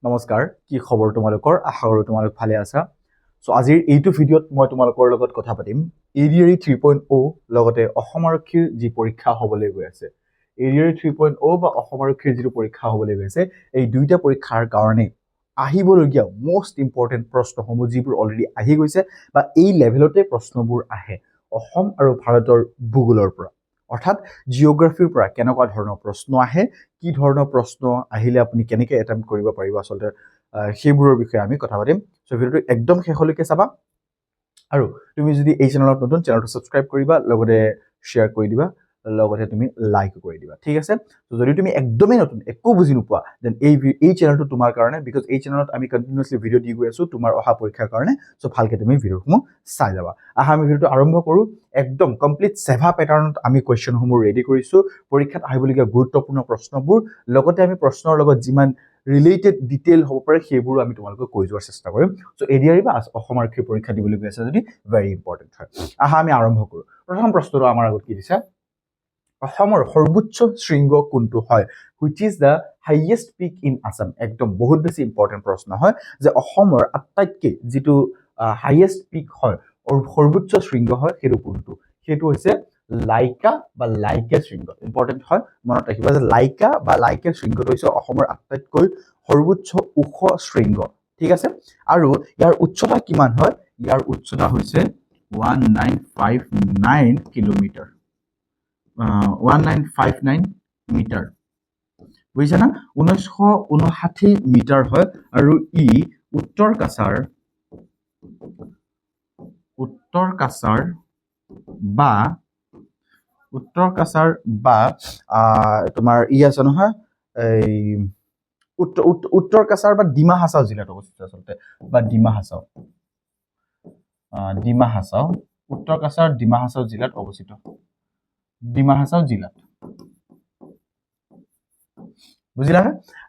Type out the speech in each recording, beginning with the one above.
নমস্কাৰ কি খবৰ তোমালোকৰ আশা কৰো তোমালোক ভালে আছা সো আজিৰ এইটো ভিডিঅ'ত মই তোমালোকৰ লগত কথা পাতিম এডিআৰই 3.0 লগতে অসম আৰক্ষীৰ যি পৰীক্ষা হ'বলৈ গৈ আছে এডিআৰই 3.0 বা অসম আৰক্ষীৰ যি পৰীক্ষা হ'বলৈ গৈ আছে এই দুইটা পৰীক্ষাৰ কাৰণে আহিবলগীয়া মোস্ট ইম্পৰ্টেন্ট প্ৰশ্নসমূহ যিবোৰ অলৰেডি আহি গৈছে বা এই লেভেলতে প্ৰশ্নবোৰ আহে অসম আৰু ভাৰতৰ ভূগোলৰ পৰা অৰ্থাৎ জিওগ্ৰাফিৰ পৰা কেনেকুৱা ধৰণৰ প্ৰশ্ন আহে কি ধৰণৰ প্ৰশ্ন আহিলে আপুনি কেনেকৈ এটেম্প্ট কৰিব পাৰিব আসলতে সেইবোৰৰ বিষয়ে আমি কথা পাতিম সো ভিডিঅ'টো একদম শেষলৈকে চাবা আৰু তুমি যদি এই চেনেলত নতুন চেনেলটো সাবস্ক্ৰাইব কৰিবা লগতে শেয়াৰ কৰি দিবা লগতে তুমি লাইক কৰি দিবা ঠিক আছে তো যদি তুমি একদমই নতুন একো বুজি নোপোৱা দেন এই চেনেলটো তোমাৰ কাৰণে বিকজ এই চেনেলত আমি কন্টিনিউয়াছলি ভিডিঅ' দি গৈ আছো তোমাৰ অহা পৰীক্ষাৰ কাৰণে সো ভালকে তুমি ভিডিঅ'সমূহ চাই যাবা আহা আমি ভিডিঅ'টো আৰম্ভ কৰো একদম কমপ্লিট সেভা প্যাটাৰ্নত আমি কোৱেশ্চনসমূহ ৰেডি কৰিছো পৰীক্ষাত আহিবলগীয়া গুৰুত্বপূৰ্ণ প্ৰশ্নবোৰ লগতে আমি প্ৰশ্নৰ লগত যিমান ৰিলেটেড ডিটেইল হ'ব পাৰে সেইবোৰ আমি তোমালোকক কৈ যোৱাৰ চেষ্টা কৰিম সো এডিআৰই বা অসম আৰক্ষীৰ পৰীক্ষা দিবলৈ গৈ আছে যদি ভেৰি ইম্পৰ্টেন্ট হয় আহা আমি আৰম্ভ কৰো প্ৰথম প্ৰশ্নটো আমাৰ আগত কি দিছে অসমৰ সৰ্বোচ্চ শৃংগ কোনটো হয় which is the highest peak in Assam একদম বহুত বেছি ইম্পৰ্টেন্ট প্ৰশ্ন হয় যে অসমৰ আটাইতকৈ যেটো হাইয়েষ্ট পিক হয় সৰ্বোচ্চ শৃংগ হয় সেইটো কোনটো সেইটো হৈছে লাইকা বা লাইকা শৃংগ ইম্পৰ্টেন্ট হয় মনত ৰাখিবা যে লাইকা বা লাইকা শৃংগটো হৈছে অসমৰ আটাইতকৈ সৰ্বোচ্চ ওখ শৃংগ ঠিক আছে আৰু ইয়াৰ উচ্চতা কিমান হয় ইয়াৰ উচ্চতা হৈছে 1959 কিলোমিটাৰ 1959 মিটাৰ বুজিছা না 1959 মিটাৰ হয় আৰু ই উত্তৰ কাছাৰ বা তোমাৰ ই আছে নহয় এই উত্তৰ কাছাৰ বা ডিমা হাছাও জিলাত অৱস্থিত আচলতে বা ডিমা হাছাও উত্তৰ কাছাৰ ডিমা হাছাও জিলাত অৱস্থিত ডিমা হাছাও জিলাত বুজিলা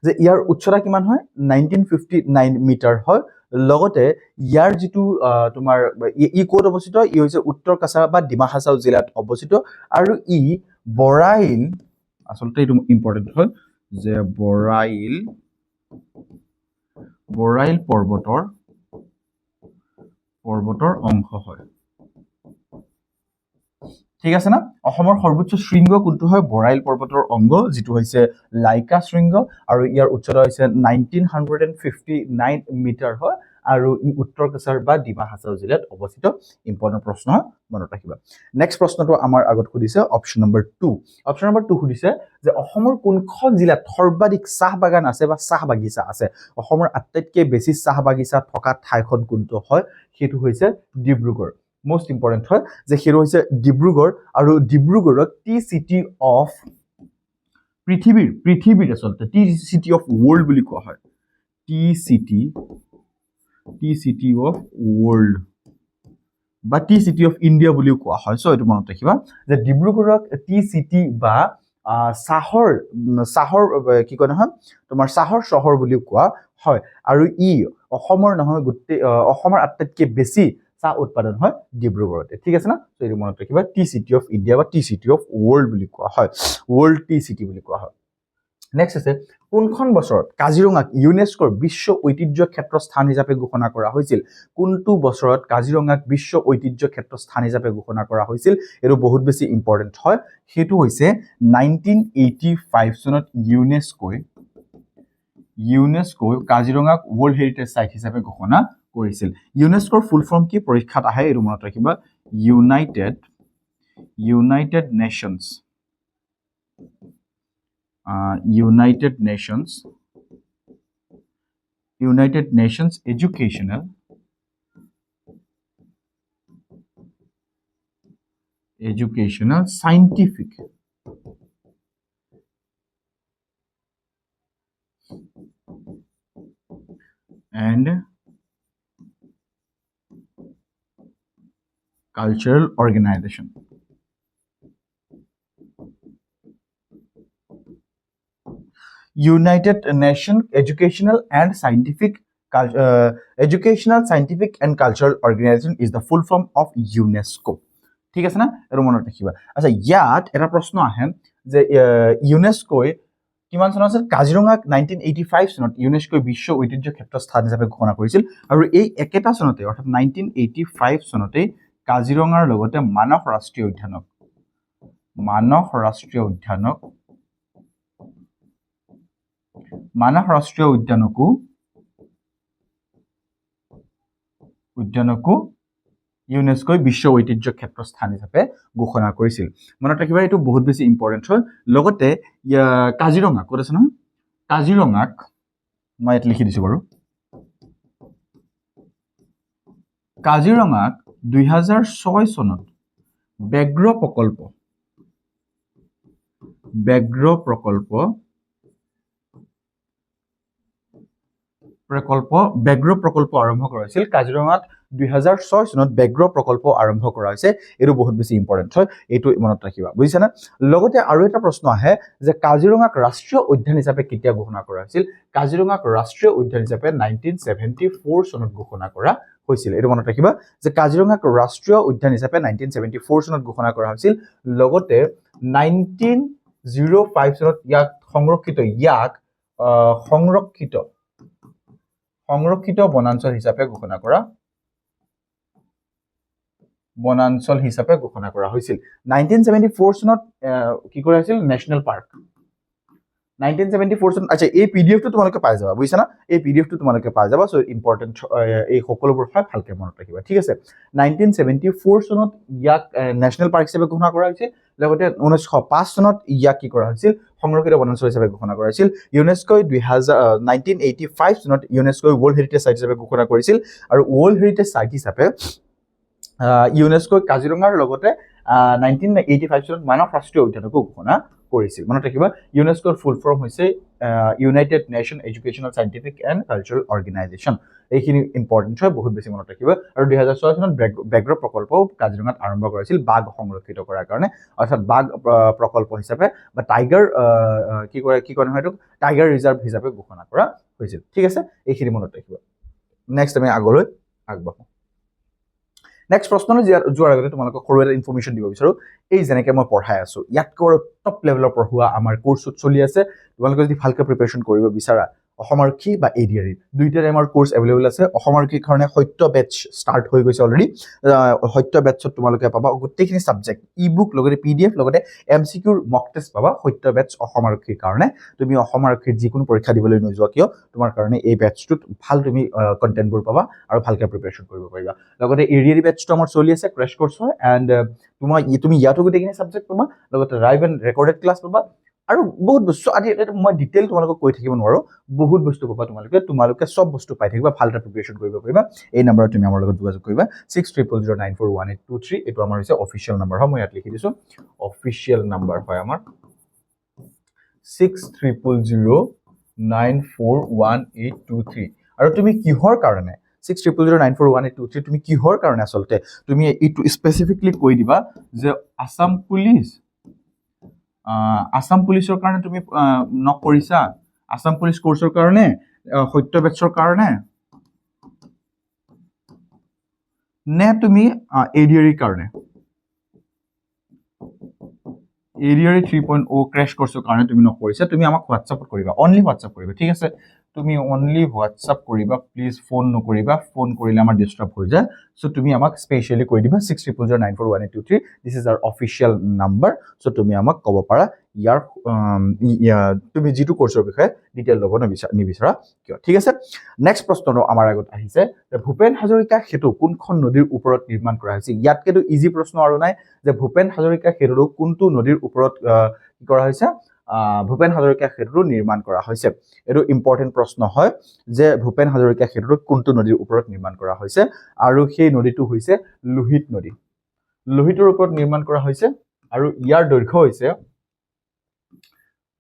যে ইয়াৰ উচ্চতা কিমান হয় 1959 মিটাৰ হয় লগতে ইয়াৰ যেটো তোমাৰ ই কোড অৱস্থিত ই হৈছে উত্তৰ কাছাৰ বা ডিমা হাছাও জিলাত অৱস্থিত আৰু ই বৰাইল আসলতে এটো ইম্পৰ্টেন্ট হয় যে বৰাইল পৰ্বতৰ অংশ হয় ঠিক আছে না অসমৰ সৰ্বোচ্চ শৃংগ কোনটো হয় বৰাইল পৰ্বতৰ অংগ যেটো হৈছে লাইকা শৃংগ আৰু ইয়াৰ উচ্চতা হৈছে 1959 মিটাৰ হয় আৰু ই উত্তৰ কাছাৰ বা ডিমা হাছাও জিলাত অৱস্থিত ইম্পৰ্টেন্ট প্ৰশ্ন মনত ৰাখিবা নেক্সট প্ৰশ্নটো আমাৰ আগত খুদিছে অপচন নম্বৰ 2 খুদিছে যে অসমৰ কোনখন জিলাত সৰ্বাধিক চাহ বাগান আছে বা চাহ বাগিচা আছে অসমৰ আটাইতকৈ বেছি চাহ বাগিচা থকা ঠাইখন কোনটো হয় সেইটো হৈছে ডিব্ৰুগড় most important হয় যে হেৰো হৈছে ডিব্ৰুগড় আৰু ডিব্ৰুগড়ক টি সিটি অফ পৃথিৱীৰ আসলতে টি সিটি অফ ওয়াৰ্ল্ড বুলি কোৱা হয় টি সিটি অফ ওয়াৰ্ল্ড বা টি সিটি অফ ইণ্ডিয়া বুলি কোৱা হয় সো এটো মনত ৰাখিবা যে ডিব্ৰুগড়ক টি সিটি বা চাহৰ কি কয় নহয় তোমাৰ চাহৰ চহৰ বুলি কোৱা হয় আৰু ই অসমৰ নহয় গোটেই অসমৰ আটাইতকৈ বেছি চাহ উৎপাদন হয় ডিব্ৰুগড়তে ঠিক আছে না তো এটো মনত ৰাখিবা টি সিটি অফ ইণ্ডিয়া বা টি সিটি অফ ওয়াৰ্ল্ড বুলি কোৱা হয় ওয়াৰ্ল্ড টি সিটি বুলি কোৱা হয় নেক্সট আছে কোনখন বছৰত কাজিৰঙাক ইউনেস্কোৰ বিশ্ব ঐতিহ্য ক্ষেত্ৰ স্থান হিচাপে ঘোষণা কৰা হৈছিল কোনটো বছৰত কাজিৰঙাক বিশ্ব ঐতিহ্য ক্ষেত্ৰ স্থান হিচাপে ঘোষণা কৰা হৈছিল এটো বহুত বেছি ইম্পৰ্টেন্ট হয় হেতু হৈছে 1985 চনত ইউনেস্কো কাজিৰঙাক ওয়াৰ্ল্ড হেৰিটেজ সাইট হিচাপে ঘোষণা কৰিছিল ইউনেস্কোৰ ফুল ফৰ্ম কি পৰীক্ষাত আহে এটো মনত ৰাখিবা United Nations educational scientific and cultural organization United Nations Educational Scientific and Cultural Organization is the full form of UNESCO ঠিক আছে না এর মনত রাখিবা আচ্ছা ইয়াত এটা প্রশ্ন আহে যে ইউনেস্কোয় কিমান চনত আছিল কাজিৰঙাক 1985 চনত ইউনেস্কোই বিশ্ব ঐতিহ্য ক্ষেত্ৰ স্থান হিচাপে ঘোষণা কৰিছিল আৰু এই একেটা চনতে অৰ্থাৎ 1985 চনতে কাজিৰঙাৰ লগতে মানস ৰাষ্ট্ৰীয় উদ্যানকো ইউনেস্কোই বিশ্ব ঐতিহ্য ক্ষেত্ৰ স্থান হিচাপে ঘোষণা কৰিছিল মনত ৰাখিবা এইটো বহুত বেছি ইম্পৰ্টেণ্ট হয় লগতে কাজিৰঙা ক'ত আছে নহয় কাজিৰঙাক মই ইয়াত লিখি দিছো বাৰু কাজিৰঙাক 2006 চনত ব্যাঘ্ৰ প্ৰকল্প আৰম্ভ কৰা হৈছিল কাজিৰঙাত 2006 চনত ব্যাঘ্ৰ প্ৰকল্প আৰম্ভ কৰা হৈছে এইটো বহুত বেছি ইম্পৰ্টেণ্ট হয় এইটো মনত ৰাখিবা বুজিছা না লগতে আৰু এটা প্ৰশ্ন আহে যে কাজিৰঙাক ৰাষ্ট্ৰীয় উদ্যান হিচাপে কেতিয়া ঘোষণা কৰা হৈছিল কাজিৰঙাক ৰাষ্ট্ৰীয় উদ্যান হিচাপে 1974 চনত ঘোষণা কৰা হৈছিল এইটো মনত ৰাখিবা যে কাজিৰঙাক ৰাষ্ট্ৰীয় উদ্যান হিচাপে 1974 চনত ঘোষণা কৰা হৈছিল লগতে 1905 চনত ইয়াক সংৰক্ষিত বনাঞ্চল হিচাপে ঘোষণা কৰা হৈছিল 1974 চনত কি কৰা হৈছিল নেশ্যনেল পাৰ্ক 1974 চনত আচ্ছা এই পিডিএফটো তোমালোকে পাই যাবা বুজিছা না এই পিডিএফটো তোমালোকে পাই যাবা সো ইম্পৰ্টেন্ট এই সকলোবোৰ হয় ভালকে মনত ৰাখিবা ঠিক আছে 1974 চনত ইয়াক নেশ্যনেল পাৰ্ক হিচাপে ঘোষণা কৰা হৈছিল লগতে 1905 চনত ইয়াক কি কৰা হৈছিল সংৰক্ষিত বনাঞ্চল হিচাপে ঘোষণা কৰা হৈছিল ইউনেস্কোই 1985 চনত ইউনেস্কোই ৱৰ্ল্ড হেৰিটেজ সাইট হিচাপে ঘোষণা কৰিছিল আৰু ৱৰ্ল্ড হেৰিটেজ সাইট হিচাপে ইউনেস্কোই কাজিৰঙাৰ লগতে 1985 চনত মানস ৰাষ্ট্ৰীয় উদ্যানকো ঘোষণা কৰিছিল মনত ৰাখিবা ইউনেস্কোৰ ফুল ফৰ্ম হৈছে United nation educational scientific and cultural organisation এইখিনি ইম্পৰ্টেণ্ট হয় বহুত বেছি মনত ৰাখিবা আৰু 2006 চনত ব্যাঘ্ৰ প্ৰকল্প কাজিৰঙাত আৰম্ভ কৰিছিল বাঘ সংৰক্ষিত কৰাৰ কাৰণে অৰ্থাৎ বাঘ প্ৰকল্প হিচাপে বা টাইগাৰ কি কৰে হয়তো টাইগাৰ ৰিজাৰ্ভ হিচাপে ঘোষণা কৰা হৈছিল ঠিক আছে এইখিনি মনত ৰাখিবা নেক্সট আমি আগলৈ আগবাঢ়ো নেক্সট প্ৰশ্নলৈ যোৱাৰ আগতে তোমালোকক সৰু এটা ইনফৰমেশ্যন দিব বিচাৰো এই যেনেকৈ মই পঢ়াই আছো ইয়াতকৈ টপ লেভেলৰ পঢ়ুৱা আমাৰ কোৰ্চত চলি আছে তোমালোকে যদি ভালকৈ প্ৰিপাৰেশ্যন কৰিব বিচাৰা অসম আৰক্ষী বা এডিআৰই দুইটাৰে আমাৰ কোৰ্চ এভেইলেবল আছে অসম আৰক্ষীৰ কাৰণে সত্য বেটচ ষ্টাৰ্ট হৈ গৈছে অলৰেডি সত্য বেটচত তোমালোকে পাবা গোটেইখিনি ছাবজেক্ট ই বুক লগতে পিডিএফ লগতে এমচিকিউৰ মক টেষ্ট পাবা সত্য বেটচ অসম আৰক্ষীৰ কাৰণে তুমি অসম আৰক্ষীৰ যিকোনো পৰীক্ষা দিবলৈ নোযোৱা কিয় তোমাৰ কাৰণে এই বেটচটোত ভাল তুমি কণ্টেণ্টবোৰ পাবা আৰু ভালকৈ প্ৰিপাৰেশ্যন কৰিব পাৰিবা লগতে এডিআৰই বেটচটো আমাৰ চলি আছে ক্ৰেছ কোৰ্চ হয় এণ্ড তুমি ইয়াতো গোটেইখিনি ছাবজেক্ট পাবা লগতে লাইভ এণ্ড ৰেকৰ্ডেড ক্লাছ পাবা আৰু বহুত বস্তু আজি মই ডিটেইল তোমালোকক কৈ থাকিব নোৱাৰো বহুত বস্তু পাবা তোমালোকে সব বস্তু পাই থাকিবা ভালদৰে প্ৰিপাৰেশ্যন কৰিব পাৰিবা এই নম্বৰত তুমি আমাৰ লগত যোগাযোগ কৰিবা 6000941823 এইটো আমাৰ হৈছে অফিচিয়েল নম্বৰ হয় মই ইয়াত লিখি দিছো অফিচিয়েল নম্বৰ হয় আমাৰ 6000941823 আৰু তুমি কিহৰ কাৰণে 6000941823 তুমি কিহৰ কাৰণে আসলতে তুমি এইটো স্পেসিফিকলি কৈ দিবা যে আসাম পুলিচৰ কাৰণে তুমি নকৰিছা আসাম পুলিচ কোৰ্সৰ কাৰণে সত্য বেটচৰ কাৰণে নে তুমি এডিআৰই কাৰণে এডিআৰই 3.0 ক্ৰেশ কোৰ্সৰ কাৰণে তুমি নকৰিছা তুমি আমাক হোৱাটছআপত কৰিবা অনলি হোৱাটছআপ কৰিবা ঠিক আছে তুমি অনলি হোৱাটছআপ কৰিবা প্লিজ ফোন নকৰিবা ফোন কৰিলে আমাৰ ডিস্টার্ব হৈ যায় সো তুমি আমাক স্পেশালি কৈ দিবা 6000941823 this is our official number so তুমি আমাক ক'ব পাৰা ইয়াৰ তুমি যিটো কোৰ্সৰ বিষয়ে ডিটেইল ল'ব নিবিচাৰা কিয় ঠিক আছে নেক্সট প্ৰশ্ন আমাৰ আগত আহিছে যে ভূপেন হাজৰিকা সেতু কোনখন নদীৰ ওপৰত নিৰ্মাণ কৰা হৈছে ইয়াতকেতো ইজি প্ৰশ্ন আৰু নাই যে ভূপেন হাজৰিকা সেতুটো কোনটো নদীৰ ওপৰত কি কৰা হৈছে ভূপেন হাজৰিকা সেতুটো নিৰ্মাণ কৰা হৈছে এটো ইম্পৰ্টেন্ট প্ৰশ্ন হয় যে ভূপেন হাজৰিকা সেতুটো কোনটো নদীৰ ওপৰত নিৰ্মাণ কৰা হৈছে আৰু সেই নদীটো হৈছে লোহিত নদী লোহিতৰ ওপৰত নিৰ্মাণ কৰা হৈছে আৰু ইয়াৰ দৈৰ্ঘ্য হৈছে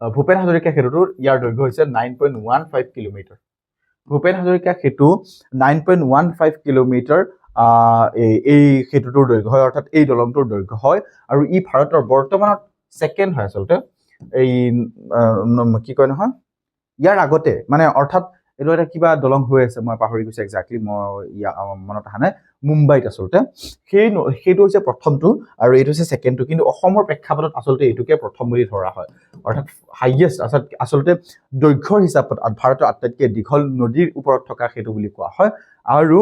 ভূপেন হাজৰিকা সেতুটোৰ ইয়াৰ দৈৰ্ঘ্য হৈছে 9.15 কিলোমিটাৰ ভূপেন হাজৰিকা সেতু 9.15 কিলোমিটাৰ এই সেতুটোৰ দৈৰ্ঘ্য হয় অৰ্থাৎ এই দলংটোৰ দৈৰ্ঘ্য হয় আৰু ই ভাৰতৰ বৰ্তমানত সেকেন্ড হয় আসলতে এই কি কয় নহয় ইয়াৰ আগতে মানে অৰ্থাৎ এইটো এটা কিবা দলং হৈ আছে, মই পাহৰি গৈছো একজাক্টলি, মই মনত অহা নাই, মুম্বাইত আচলতে। সেইটো হৈছে প্ৰথমটো আৰু এইটো হৈছে ছেকেণ্ডটো, কিন্তু অসমৰ প্ৰেক্ষাপটত আচলতে এইটোকে প্ৰথম বুলি ধৰা হয়। অৰ্থাৎ হাইয়েষ্ট আচলতে দৈৰ্ঘ্যৰ হিচাপত ভাৰতৰ আটাইতকৈ দীঘল নদীৰ ওপৰত থকা সেইটো বুলি কোৱা হয়। আৰু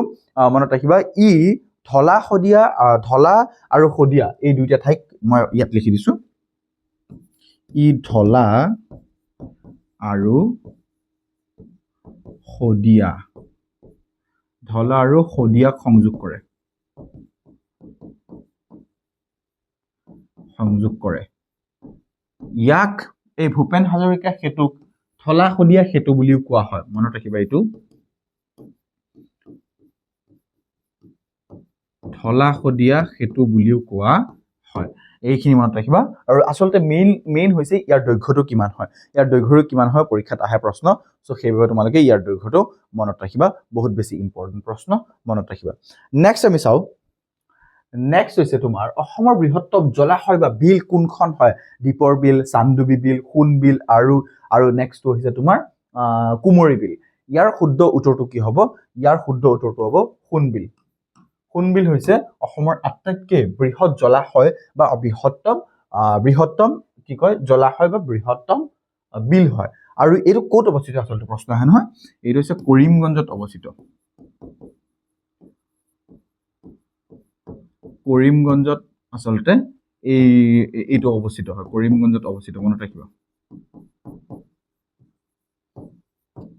মনত ৰাখিবা ই ধলা আৰু শদিয়া এই দুইটা ঠাইক মই ইয়াত লিখি দিছো, ই ধলা আৰু শদিয়াক সংযোগ কৰে। ইয়াক এই ভূপেন হাজৰিকা সেতুক ধলা শদিয়া সেতু বুলিও কোৱা হয়, মনত ৰাখিবা এইটো ধলা শদিয়া সেতু বুলিও কোৱা হয়। এইখিনি মনত ৰাখিবা। আৰু আচলতে মেইন হৈছে ইয়াৰ দৈৰ্ঘ্যটো কিমান হয়, পৰীক্ষাত আহে প্ৰশ্ন। চ' সেইবাবে তোমালোকে ইয়াৰ দৈৰ্ঘ্যটো মনত ৰাখিবা, বহুত বেছি ইম্পৰ্টেণ্ট প্ৰশ্ন, মনত ৰাখিবা। নেক্সট আমি চাওঁ, নেক্সট হৈছে তোমাৰ অসমৰ বৃহত্তম জলাশয় বা বিল কোনখন হয়? দীপৰ বিল, চান্দুবি বিল, সোণ বিল আৰু নেক্সটটো হৈছে তোমাৰ কুমৰী বিল। ইয়াৰ শুদ্ধ উত্তৰটো কি হ'ব? ইয়াৰ শুদ্ধ উত্তৰটো হ'ব সোণ বিল। সোণ বিল হৈছে অসমৰ আটাইতকৈ বৃহৎ জলাশয় বা বৃহত্তম কি কয় জলাশয় বা বৃহত্তম বিল হয়। আৰু এইটো ক'ত অৱস্থিত আচলতে প্ৰশ্ন আহে নহয়, এইটো হৈছে কৰিমগঞ্জত অৱস্থিত। কৰিমগঞ্জত আচলতে এইটো অৱস্থিত হয়, কৰিমগঞ্জত অৱস্থিত, মনত ৰাখিবা।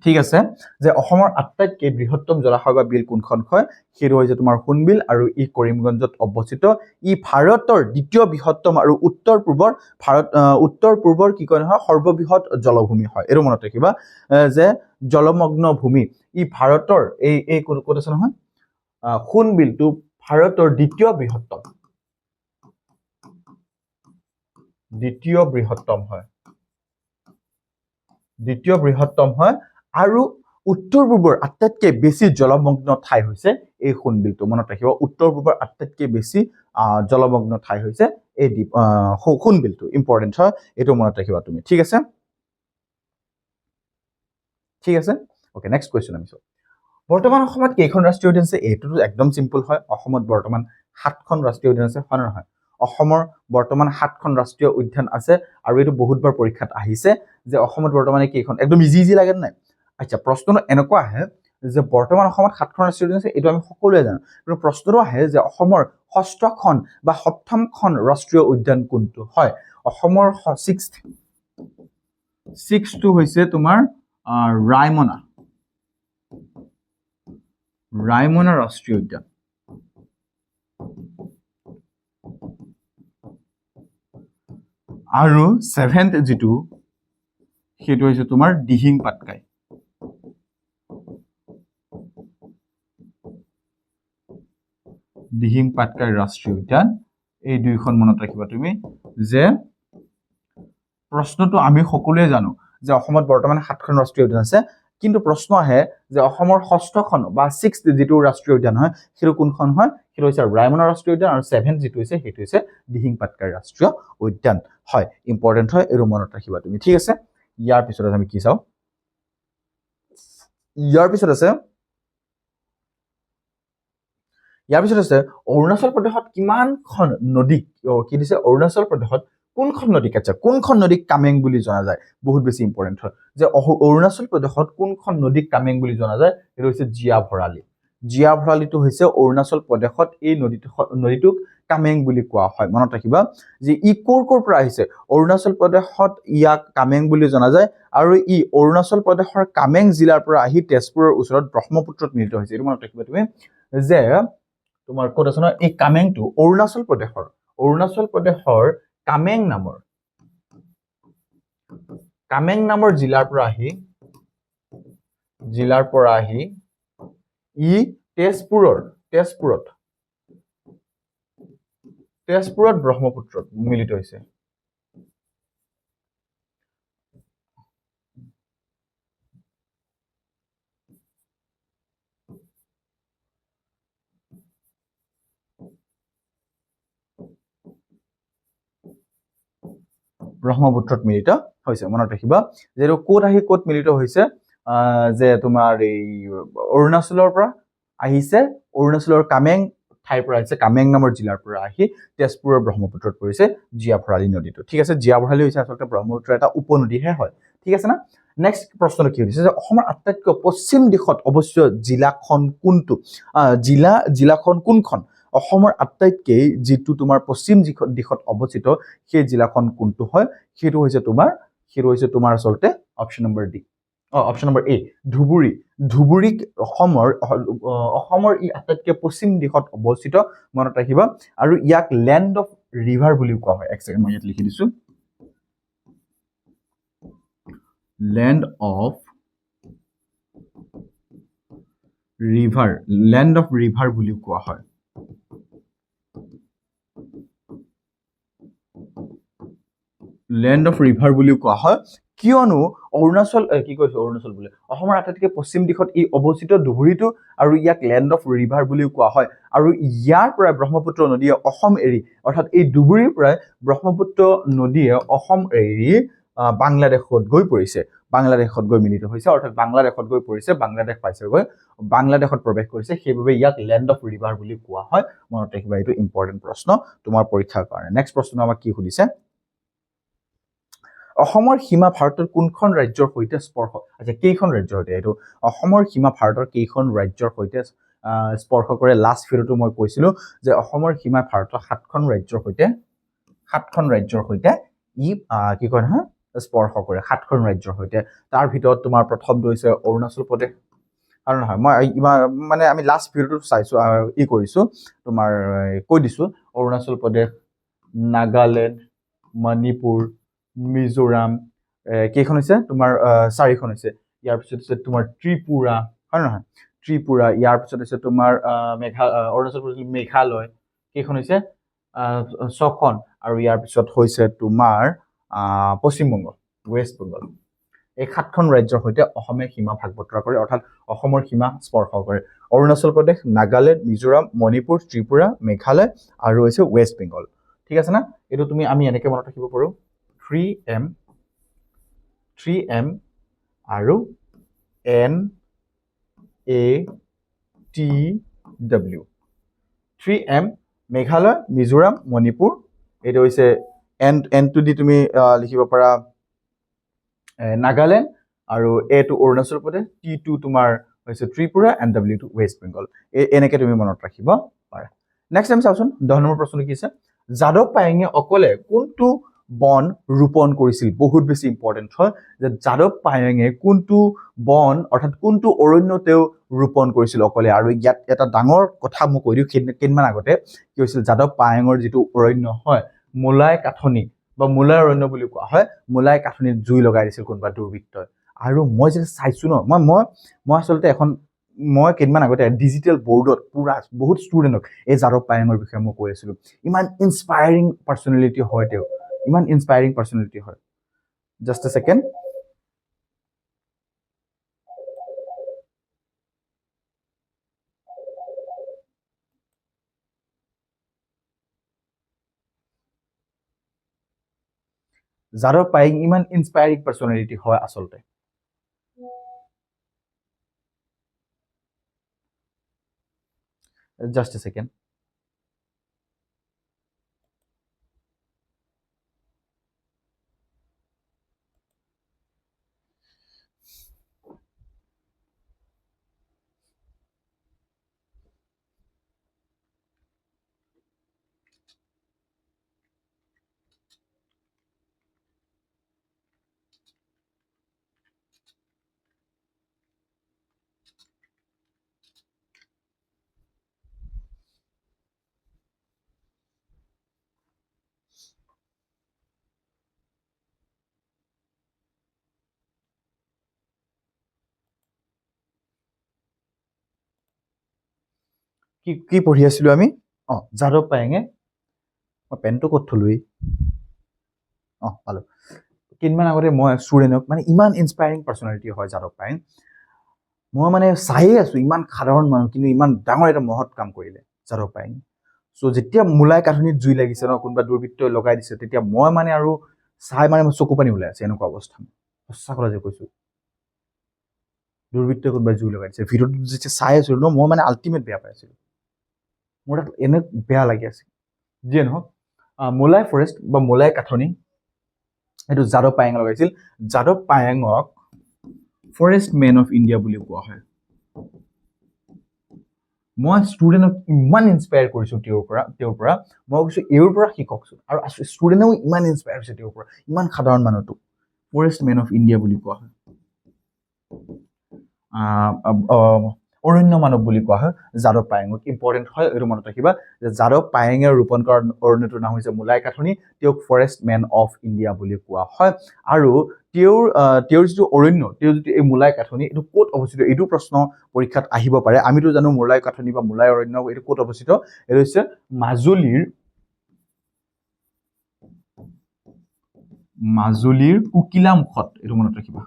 ঠিক আছে, যে অসমৰ আটাইতকৈ বৃহত্তম জলাশয় বা বিল কোনখন হয়? সেইটো হৈছে তোমাৰ সোণ বিল আৰু ই কৰিমগঞ্জত অৱস্থিত। ই ভাৰতৰ দ্বিতীয় বৃহত্তম আৰু উত্তৰ পূৰ্বৰ কি কয় নহয় সৰ্ববৃহৎ জলভূমি হয়। এইটো মনত ৰাখিবা যে জলমগ্ন ভূমি ই ভাৰতৰ এই ক'ত আছে নহয়, সোণ বিলটো ভাৰতৰ দ্বিতীয় বৃহত্তম হয় আৰু উত্তৰ পূৰ্বৰ আটাইতকৈ বেছি জলমগ্ন ঠাই হৈছে এই সোণ বিলটো, মনত ৰাখিব। উত্তৰ পূৰ্বৰ আটাইতকৈ বেছি জলমগ্ন ঠাই হৈছে এই সোণ বিলটো, ইম্পৰ্টেণ্ট হয়, এইটো মনত ৰাখিবা তুমি। ঠিক আছে, অ'কে, নেক্সট কুৱেশ্যন আমি চাওঁ। বৰ্তমান অসমত কেইখন ৰাষ্ট্ৰীয় উদ্যান আছে? এইটোতো একদম চিম্পল হয়, অসমত বৰ্তমান 7খন ৰাষ্ট্ৰীয় উদ্যান আছে, হয় নে নহয়? অসমৰ বৰ্তমান 7খন ৰাষ্ট্ৰীয় উদ্যান আছে আৰু এইটো বহুতবাৰ পৰীক্ষাত আহিছে যে অসমত বৰ্তমানে কেইখন, একদম ইজি লাগে নাই? আচ্ছা, প্ৰশ্নটো এনেকুৱা আহে যে বৰ্তমান অসমত 7খন ৰাষ্ট্ৰীয় উদ্যান আছে, এইটো আমি সকলোৱে জানো, কিন্তু প্ৰশ্নটো আহে যে অসমৰ 6খন বা 7মখন ৰাষ্ট্ৰীয় উদ্যান কোনটো হয়? অসমৰ 6টো হৈছে তোমাৰ ৰায়মনা ৰাষ্ট্ৰীয় উদ্যান। আৰু 7th যিটো সেইটো হৈছে তোমাৰ দিহিং পাটকাই। ৰাষ্ট্ৰীয় উদ্যান, এই দুইখন মনত ৰাখিবা তুমি। যে প্ৰশ্নটো আমি সকলোৱে জানো যে অসমত বৰ্তমান 7খন ৰাষ্ট্ৰীয় উদ্যান আছে, কিন্তু প্ৰশ্ন আহে যে অসমৰ 6খন বা 6th যিটো ৰাষ্ট্ৰীয় উদ্যান হয় সেইটো কোনখন হয়? সেইটো হৈছে ৰায়মনা ৰাষ্ট্ৰীয় উদ্যান আৰু 7th যিটো হৈছে সেইটো হৈছে দিহিং পাটকাই ৰাষ্ট্ৰীয় উদ্যান হয়, ইম্পৰ্টেণ্ট হয়, এইটো মনত ৰাখিবা তুমি। ঠিক আছে, ইয়াৰ পিছত আমি কি চাওঁ? ইয়াৰ পিছত আছে অৰুণাচল প্ৰদেশত কিমানখন নদী কি দিছে? অৰুণাচল প্ৰদেশত কোনখন নদীক কোনখন নদীক কামেং বুলি জনা যায়? বহুত বেছি ইম্পৰ্টেণ্ট হয় যে অৰুণাচল প্ৰদেশত কোনখন নদীক কামেং বুলি জনা যায়? সেইটো হৈছে জীয়া ভৰালিটো হৈছে অৰুণাচল প্ৰদেশত এই নদীটোক কামেং বুলি কোৱা হয়, মনত ৰাখিবা। যে ই ক'ৰ পৰা আহিছে? অৰুণাচল প্ৰদেশত ইয়াক কামেং বুলি জনা যায় আৰু ই অৰুণাচল প্ৰদেশৰ কামেং জিলাৰ পৰা আহি তেজপুৰৰ ওচৰত ব্ৰহ্মপুত্ৰত মিলিত হৈছে। এইটো মনত ৰাখিবা তুমি যে তোমাৰ ক'ত আছে নহয়, এই কামেংটো অৰুণাচল প্ৰদেশৰ কামেং নামৰ জিলাৰ পৰা আহি ই তেজপুৰত ব্ৰহ্মপুত্ৰত মিলিত হৈছে। ব্ৰহ্মপুত্ৰত মিলিত হৈছে, মনত ৰাখিবা। যে ক'ত আহি ক'ত মিলিত হৈছে? যে তোমাৰ এই অৰুণাচলৰ পৰা আহিছে, অৰুণাচলৰ কামেং ঠাইৰ পৰা আহিছে, কামেং নামৰ জিলাৰ পৰা আহি তেজপুৰৰ ব্ৰহ্মপুত্ৰত পৰিছে জীয়া ভৰালী নদীটো। ঠিক আছে, জীয়া ভৰালী হৈছে আচলতে ব্ৰহ্মপুত্ৰৰ এটা উপনদীহে হয়। ঠিক আছে না। নেক্সট প্ৰশ্নটো কি সুধিছে যে অসমৰ আটাইতকৈ পশ্চিম দিশত অৱস্থিত জিলাখন কোনটো? জিলাখন কোনখন? অসমৰ আটাইতকৈ যিটো তোমাৰ পশ্চিম দিশত অৱস্থিত সেই জিলাখন কোনটো হয়? সেইটো হৈছে তোমাৰ আচলতে option number D. Option number A, Dhubri. ধুবুৰীক অসমৰ ই আটাইতকৈ পশ্চিম দিশত অৱস্থিত, মনত ৰাখিবা। আৰু ইয়াক লেণ্ড অফ ৰিভাৰ বুলিও কোৱা হয়। এক ছেকেণ্ড, মই ইয়াত লিখি দিছো, লেণ্ড অফ ৰিভাৰ বুলিও কোৱা হয়। লেণ্ড অফ ৰিভাৰ বুলিও কোৱা হয়, কিয়নো অৰুণাচল বোলে অসমৰ আটাইতকৈ পশ্চিম দিশত ই অৱস্থিত ধুবুৰীটো, আৰু ইয়াক লেণ্ড অফ ৰিভাৰ বুলিও কোৱা হয়। আৰু ইয়াৰ পৰা ব্ৰহ্মপুত্ৰ নদীয়ে অসম এৰি, অৰ্থাৎ এই ধুবুৰীৰ পৰাই ব্ৰহ্মপুত্ৰ নদীয়ে অসম এৰি বাংলাদেশত গৈ পৰিছে, বাংলাদেশত গৈ মিলিত হৈছে, অৰ্থাৎ বাংলাদেশত গৈ পৰিছে, বাংলাদেশ পাইছেগৈ, বাংলাদেশত প্ৰৱেশ কৰিছে, সেইবাবে ইয়াক লেণ্ড অফ ৰিভাৰ বুলি কোৱা হয়। মনত ৰাখিবা, এইটো ইম্পৰ্টেণ্ট প্ৰশ্ন তোমাৰ পৰীক্ষাৰ কাৰণে। নেক্সট প্ৰশ্ন আমাক কি সুধিছে? অসমৰ সীমা ভাৰতৰ কোনখন ৰাজ্যৰ সৈতে স্পৰ্শ? আচ্ছা, কেইখন ৰাজ্যৰ সৈতে? এইটো অসমৰ সীমা ভাৰতৰ কেইখন ৰাজ্যৰ সৈতে স্পৰ্শ কৰে? লাষ্ট ভিডিঅ'টো মই কৈছিলো যে অসমৰ সীমা ভাৰতৰ 7খন ৰাজ্যৰ সৈতে ই কি কয় নহয়, স্পৰ্শ কৰে, 7খন ৰাজ্যৰ সৈতে। তাৰ ভিতৰত তোমাৰ প্ৰথমটো হৈছে অৰুণাচল প্ৰদেশ। আৰু নহয়, মই ইমান মানে আমি লাষ্ট ভিডিঅ'টো চাইছো, কৰিছো, তোমাৰ কৈ দিছো, অৰুণাচল প্ৰদেশ, নাগালেণ্ড, মণিপুৰ, মিজোৰাম, কেইখন হৈছে তোমাৰ? 4খন হৈছে। ইয়াৰ পিছত হৈছে তোমাৰ ত্ৰিপুৰা, হয় নহয়, ত্ৰিপুৰা। ইয়াৰ পিছত হৈছে তোমাৰ অৰুণাচল প্ৰদেশ, মেঘালয়, কেইখন হৈছে? 6খন। আৰু ইয়াৰ পিছত হৈছে তোমাৰ পশ্চিমবংগ, ৱেষ্ট বেংগল। এই 7খন ৰাজ্যৰ সৈতে অসমে সীমা ভাগ বতৰা কৰে, অৰ্থাৎ অসমৰ সীমা স্পৰ্শ কৰে। অৰুণাচল প্ৰদেশ, নাগালেণ্ড, মিজোৰাম, মণিপুৰ, ত্ৰিপুৰা, মেঘালয় আৰু হৈছে ৱেষ্ট বেংগল। ঠিক আছে না। এইটো আমি এনেকে মনত ৰাখিব পাৰো, 3M আৰু NATW। 3M মেঘালয়, মিজোৰাম, মণিপুৰ। এইটো হৈছে এনটো দি তুমি লিখিব পাৰা নাগালেণ্ড, আৰু এটো অৰুণাচল প্ৰদেশ, টিটো তোমাৰ হৈছে ত্ৰিপুৰা, NW টো ৱেষ্ট বেংগল। এনেকে তুমি মনত ৰাখিব পাৰা। নেক্সট টাইম চাওচোন, 10 নম্বৰ প্ৰশ্ন কি আছে? যাদৱ পায়েঙে অকলে কোনটো বন ৰোপণ কৰিছিল? বহুত বেছি ইম্পৰ্টেণ্ট হয় যে যাদৱ পায়েঙে কোনটো বন, অৰ্থাৎ কোনটো অৰণ্য তেওঁ ৰোপণ কৰিছিল অকলে। আৰু ইয়াত এটা ডাঙৰ কথা মই কৈ দিওঁ, কেইদিনমান আগতে কি হৈছিল, যাদৱ পায়েঙৰ যিটো অৰণ্য হয়, মোলাই কাঠনি বা মোলাই অৰণ্য বুলি কোৱা হয়, মোলাই কাঠনিত জুই লগাই দিছিল কোনোবা দুৰ্বৃত্তই। আৰু মই যেতিয়া চাইছো ন, মই আচলতে মই কেইদিনমান আগতে ডিজিটেল বৰ্ডত পুৰা বহুত ষ্টুডেণ্টক এই যাদৱ পায়েঙৰ বিষয়ে মই কৈ আছিলো। ইমান ইনস্পায়াৰিং পাৰ্চনেলিটি হয় তেওঁ, ইমান ইনস্পায়াৰিং পাৰ্চনেলিটি হয়। জাষ্ট এ ছেকেণ্ড। যাদৱ পায়েং ইমান ইনস্পায়াৰিং পাৰ্চনেলিটি হয় আচলতে। জাষ্ট এ ছেকেণ্ড। কি পঢ়ি আছিলো আমি? যাদৱ পায়েঙে, মই পেনটো ক'ত থলোৱেই, পালো। কেইদিনমান আগতে মই ষ্টুডেণ্টক, মানে ইমান ইনস্পায়াৰিং পাৰ্চনেলিটি হয় যাদৱ পায়েং। মই মানে চায়ে আছো, ইমান সাধাৰণ মানুহ কিন্তু ইমান ডাঙৰ এটা মহৎ কাম কৰিলে যাদৱ পায়েং। চ' যেতিয়া মোলাই কাঠনিত জুই লাগিছে ন, কোনোবা দুৰ্বৃত্তই লগাই দিছে, তেতিয়া মই মানে আৰু চাই মানে চকু পানী ওলাই আছে, এনেকুৱা অৱস্থা। সঁচা কথা যে কৈছো। দুৰ্বৃত্তই কোনোবাই জুই লগাই দিছে ভিডিঅ'টো যেতিয়া চাই আছিলোঁ ন মই মানে আল্টিমেট বেয়া পাই আছিলোঁ মোৰ তাত এনে বেয়া লাগি আছিল যিয়ে নহওক মোলাই ফৰেষ্ট বা মোলাই কাঠনি এইটো যাদৱ পায়েঙে লগাইছিল যাদৱ পায়েঙক ফৰেষ্ট মেন অফ ইণ্ডিয়া বুলি কোৱা হয় মই ষ্টুডেণ্টক ইমান ইনস্পায়াৰ কৰিছোঁ তেওঁৰ পৰা মই কৈছোঁ এওঁৰ পৰা শিককচোন আৰু ষ্টুডেণ্টেও ইমান ইনস্পায়াৰ হৈছে তেওঁৰ পৰা ইমান সাধাৰণ মানুহটোক ফৰেষ্ট মেন অফ ইণ্ডিয়া বুলি কোৱা হয় অৰণ্য মানৱ বুলি কোৱা হয় যাদৱ পায়েঙক ইম্পৰ্টেণ্ট হয় এইটো মনত ৰাখিবা যে যাদৱ পায়েঙে ৰোপণ কৰা অৰণ্যটোৰ নাম হৈছে মোলাই কাঠনি তেওঁক ফৰেষ্ট মেন অফ ইণ্ডিয়া বুলি কোৱা হয় আৰু তেওঁৰ যিটো অৰণ্য তেওঁৰ যিটো এই মোলাই কাঠনি এইটো ক'ত অৱস্থিত এইটো প্ৰশ্ন পৰীক্ষাত আহিব পাৰে আমিতো জানো মোলাই কাঠনি বা মোলাই অৰণ্য এইটো ক'ত অৱস্থিত এইটো হৈছে মাজুলীৰ কুকিলামুখত এইটো মনত ৰাখিবা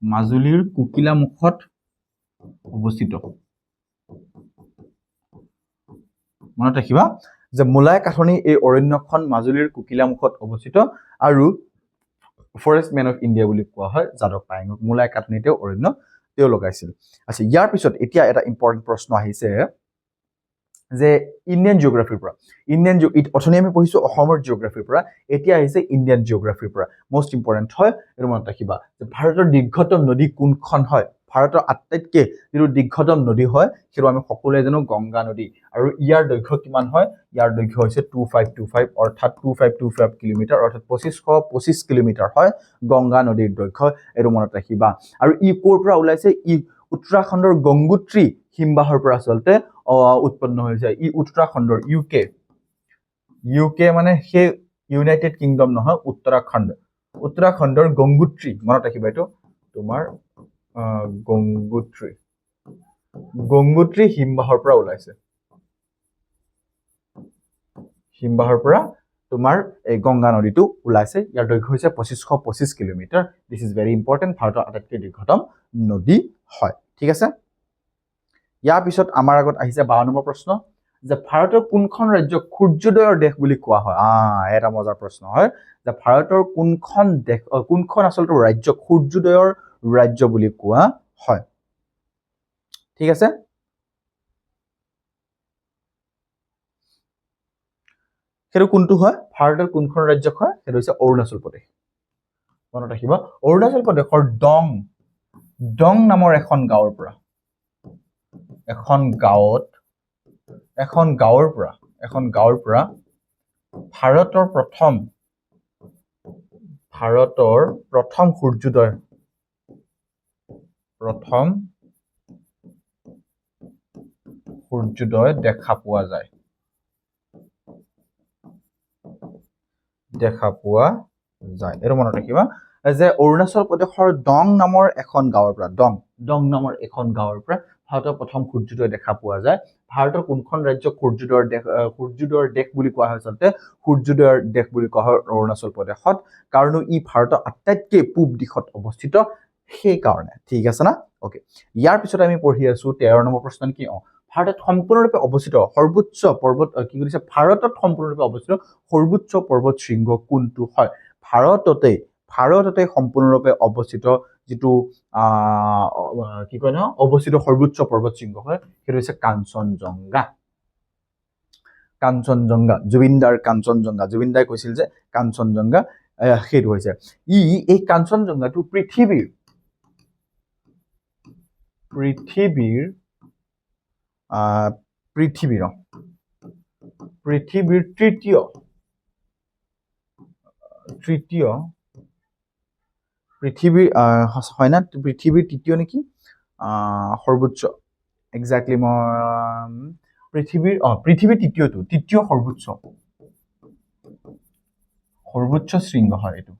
মাজুলীৰ কুকিলামুখত অৱস্থিত মনত ৰাখিবা যে মোলাই কাঠনি এই অৰণ্যখন মাজুলীৰ কুকিলামুখত অৱস্থিত আৰু ফৰেষ্ট মেন অফ ইণ্ডিয়া বুলি কোৱা হয় যাদৱ পায়েঙক মোলাই কাঠনিতে অৰণ্য তেওঁ লগাইছিল আচ্ছা ইয়াৰ পিছত এতিয়া এটা ইম্পৰ্টেণ্ট প্ৰশ্ন আহিছে যে ইণ্ডিয়ান জিঅ'গ্ৰাফিৰ পৰা অথনি আমি পঢ়িছোঁ অসমৰ জিঅ'গ্ৰাফিৰ পৰা এতিয়া আহিছে ইণ্ডিয়ান জিঅ'গ্ৰাফিৰ পৰা মষ্ট ইম্পৰ্টেণ্ট হয় এইটো মনত ৰাখিবা যে ভাৰতৰ দীৰ্ঘতম নদী কোনখন হয় ভাৰতৰ আটাইতকৈ যিটো দীৰ্ঘতম নদী হয় সেইটো আমি সকলোৱে জানো গংগা নদী আৰু ইয়াৰ দৈৰ্ঘ্য কিমান হয় ইয়াৰ দৈৰ্ঘ্য হৈছে 2525 অৰ্থাৎ 2525 কিলোমিটাৰ অৰ্থাৎ 2525 কিলোমিটাৰ হয় গংগা নদীৰ দৈৰ্ঘ্য এইটো মনত ৰাখিবা আৰু ই ক'ৰ পৰা ওলাইছে ই উত্তৰাখণ্ডৰ গংগোত্ৰী হিমবাহৰ পৰা আচলতে উৎপন্ন হৈছে ই উত্তৰাখণ্ডৰ ইউকে মানে সেই ইউনাইটেড কিংডম নহয় উত্তৰাখণ্ডৰ গংগোত্ৰী মনত ৰাখিবা এইটো তোমাৰ গংগোত্ৰী হিমবাহৰ পৰা ওলাইছে হিমবাহৰ পৰা তোমাৰ এই গংগা নদীটো ওলাইছে ইয়াৰ দৈৰ্ঘ্য হৈছে 2525 kilometre this is very important ভাৰতৰ আটাইতকৈ দীৰ্ঘতম নদী হয় ঠিক আছে ইয়াৰ পিছত আমাৰ আগত আহিছে 52 নম্বৰ প্ৰশ্ন যে ভাৰতৰ কোনখন ৰাজ্যক সূৰ্যোদয়ৰ দেশ বুলি কোৱা হয় এটা মজাৰ প্ৰশ্ন হয় যে ভাৰতৰ কোনখন আচলতে ৰাজ্যক সূৰ্যোদয়ৰ ৰাজ্য বুলি কোৱা হয় ঠিক আছে সেইটো কোনটো হয় ভাৰতৰ কোনখন ৰাজ্যক হয় সেইটো হৈছে অৰুণাচল প্ৰদেশ মনত ৰাখিবা অৰুণাচল প্ৰদেশৰ ডং নামৰ এখন গাঁৱৰ পৰা ভাৰতৰ প্ৰথম সূৰ্যোদয় দেখা পোৱা যায় এইটো মনত ৰাখিবা যে অৰুণাচল প্ৰদেশৰ ডং নামৰ এখন গাঁৱৰ পৰা ভাৰতৰ প্ৰথম সূৰ্যোদয় দেখা পোৱা যায় ভাৰতৰ কোনখন ৰাজ্যক সূৰ্যোদয়ৰ দেশ বুলি কোৱা হয় আচলতে সূৰ্যোদয়ৰ দেশ বুলি কোৱা হয় অৰুণাচল প্ৰদেশত কাৰণ ই ভাৰতৰ আটাইতকৈ পূব দিশত অৱস্থিত সেই কাৰণে ঠিক আছে না ওকে ইয়াৰ পিছত আমি পঢ়ি আছো 13 নম্বৰ প্ৰশ্ন কি ভাৰতত সম্পূৰ্ণৰূপে অৱস্থিত সৰ্বোচ্চ পৰ্বত কি কৰিছে ভাৰতত সম্পূৰ্ণৰূপে অৱস্থিত সৰ্বোচ্চ পৰ্বত শৃংগ কোনটো হয় ভাৰততে সম্পূৰ্ণৰূপে অৱস্থিত যিটো কি কয় ন অৱস্থিত সৰ্বোচ্চ পৰ্বত শৃংগ হয় সেইটো হৈছে কাঞ্চনজংঘা জুবিনদাই কৈছিল যে কাঞ্চনজংঘা সেইটো হৈছে এই কাঞ্চনজংঘাটো পৃথিৱীৰ তৃতীয় হয় না পৃথিৱীৰ তৃতীয় নেকি সৰ্বোচ্চ এক্সাক্টলি মই পৃথিৱীৰ তৃতীয় সৰ্বোচ্চ শৃংগ হয় এইটো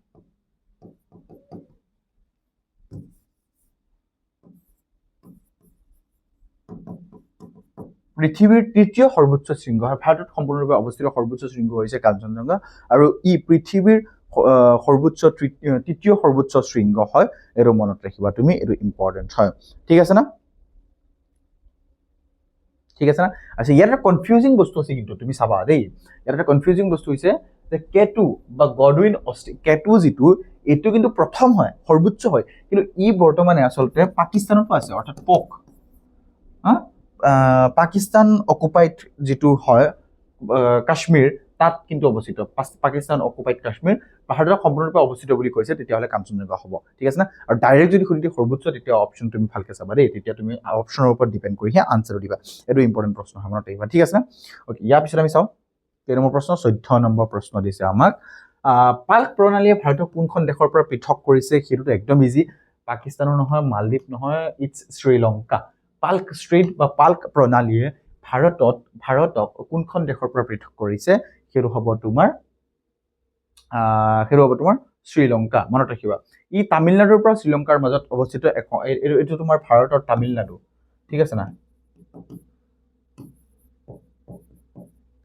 পৃথিৱীৰ তৃতীয় সৰ্বোচ্চ শৃংগ হয় ভাৰতত সম্পূৰ্ণৰূপে অৱস্থিত সৰ্বোচ্চ শৃংগ হৈছে কাঞ্চনজংঘা আৰু ই পৃথিৱীৰ তৃতীয় সৰ্বোচ্চ শৃংগ হয় এইটো মনত ৰাখিবা তুমি এইটো ইম্পৰ্টেণ্ট হয় ঠিক আছে না আচ্ছা ইয়াত এটা কনফিউজিং বস্তু আছে কিন্তু তুমি চাবা দেই ইয়াত এটা কনফিউজিং বস্তু হৈছে যে কেটু বা গডউইন অষ্টিন কেটু যিটো এইটো কিন্তু প্ৰথম হয় সৰ্বোচ্চ হয় কিন্তু ই বৰ্তমানে আচলতে পাকিস্তানতো আছে অৰ্থাৎ পোক পাকিস্তান অকুপাইড যিটো হয় কাশ্মীৰ তাত কিন্তু অৱস্থিত পাকিস্তান অকুপাইড কাশ্মীৰ ভাৰতৰ সম্পূৰ্ণৰূপে অৱস্থিত বুলি কৈছে তেতিয়াহ'লে কাঞ্চনজংঘা হ'ব ঠিক আছে না আৰু ডাইৰেক্ট যদি সুধি দিয়ে সৰ্বোচ্চ তেতিয়া অপশ্যন তুমি ভালকে চাবা দেই তেতিয়া তুমি অপশ্যনৰ ওপৰত ডিপেণ্ড কৰিহে আনচাৰ দিবা এইটো ইম্পৰ্টেণ্ট প্ৰশ্ন হয় মনত ৰাখিবা ঠিক আছে না অ'কে ইয়াৰ পিছত আমি চাওঁ 13 নম্বৰ প্ৰশ্ন 14 নম্বৰ প্ৰশ্ন দিছে আমাক পাল্ক প্ৰণালীয়ে ভাৰতক কোনখন দেশৰ পৰা পৃথক কৰিছে সেইটোতো একদম ইজি পাকিস্তানৰ নহয় মালদ্বীপ নহয় ইটছ শ্ৰীলংকা পাল্ক ষ্ট্ৰেট বা পাল্ক প্ৰণালীয়ে ভাৰতক কোনখন দেশৰ পৰা পৃথক কৰিছে সেইটো হ'ব তোমাৰ শ্ৰীলংকা মনত ৰাখিবা ই তামিলনাডুৰ পৰা শ্ৰীলংকাৰ মাজত অৱস্থিত এইটো তোমাৰ ভাৰতৰ তামিলনাডু ঠিক আছে না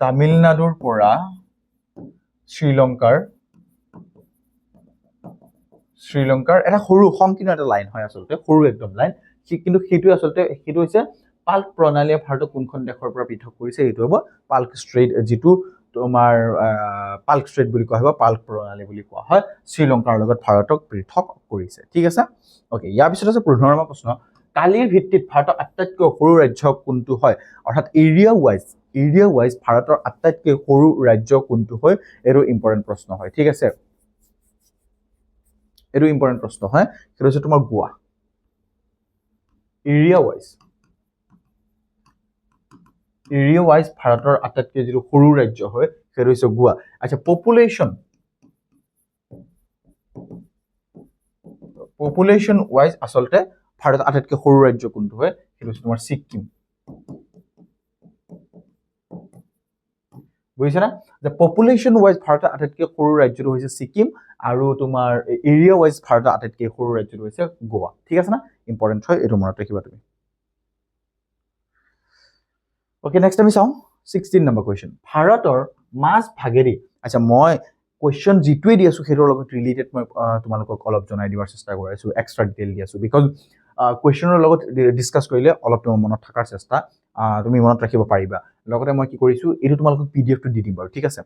তামিলনাডুৰ পৰা শ্ৰীলংকাৰ এটা সৰু সংকীৰ্ণ এটা লাইন হয় আচলতে সৰু একদম লাইন কিন্তু সেইটো হৈছে পাল্ক প্ৰণালীয়ে ভাৰতক কোনখন দেশৰ পৰা পৃথক কৰিছে এইটো হ'ব পাল্ক ষ্ট্ৰেট যিটো তোমাৰ পাল্ক ষ্ট্ৰেট বুলি কোৱা হয় বা পাল্ক প্ৰণালী বুলি কোৱা হয় শ্ৰীলংকাৰ লগত ভাৰতক পৃথক কৰিছে ঠিক আছে অ'কে ইয়াৰ পিছত আছে 15 নম্বৰ প্ৰশ্ন কালিৰ ভিত্তিত ভাৰতৰ আটাইতকৈ সৰু ৰাজ্য কোনটো হয় অৰ্থাৎ এৰিয়া ৱাইজ ভাৰতৰ আটাইতকৈ সৰু ৰাজ্য কোনটো হয় এইটো ইম্পৰ্টেণ্ট প্ৰশ্ন হয় ঠিক আছে এইটো ইম্পৰ্টেণ্ট প্ৰশ্ন হয় সেইটো হৈছে তোমাৰ গোৱা এৰিয়া ৱাইজ ভাৰতৰ আটাইতকৈ যিটো সৰু ৰাজ্য হয় সেইটো হৈছে গোৱা আচ্ছা পপুলেশ্যন ৱাইজ আচলতে ভাৰতৰ আটাইতকৈ সৰু ৰাজ্য কোনটো হয় সেইটো হৈছে তোমাৰ ছিকিম বুজিছা না যে পপুলেশ্যন ৱাইজ ভাৰতৰ আটাইতকৈ সৰু ৰাজ্যটো হৈছে ছিকিম আৰু তোমাৰ এৰিয়া ৱাইজ ভাৰতৰ আটাইতকৈ সৰু ৰাজ্যটো হৈছে গোৱা ঠিক আছে না ইম্পৰ্টেণ্ট হয় এইটো মনত ৰাখিবা তুমি অ'কে নেক্সট আমি চাওঁ 16 নম্বৰ কুৱেশ্যন ভাৰতৰ মাজ ভাগেদি আচ্ছা মই কুৱেশ্যন যিটোৱে দি আছো সেইটোৰ লগত ৰিলেটেড মই তোমালোকক অলপ জনাই দিয়াৰ চেষ্টা কৰি আছো এক্সট্ৰা ডিটেইল দি আছো বিকজ কুৱেশ্যনৰ লগত ডিছকাছ কৰিলে অলপ তোমাৰ মনত থকাৰ চেষ্টা তুমি মনত ৰাখিব পাৰিবা লগতে মই কি কৰিছো এইটো তোমালোকক পিডিএফটো দি দিম বাৰু ঠিক আছে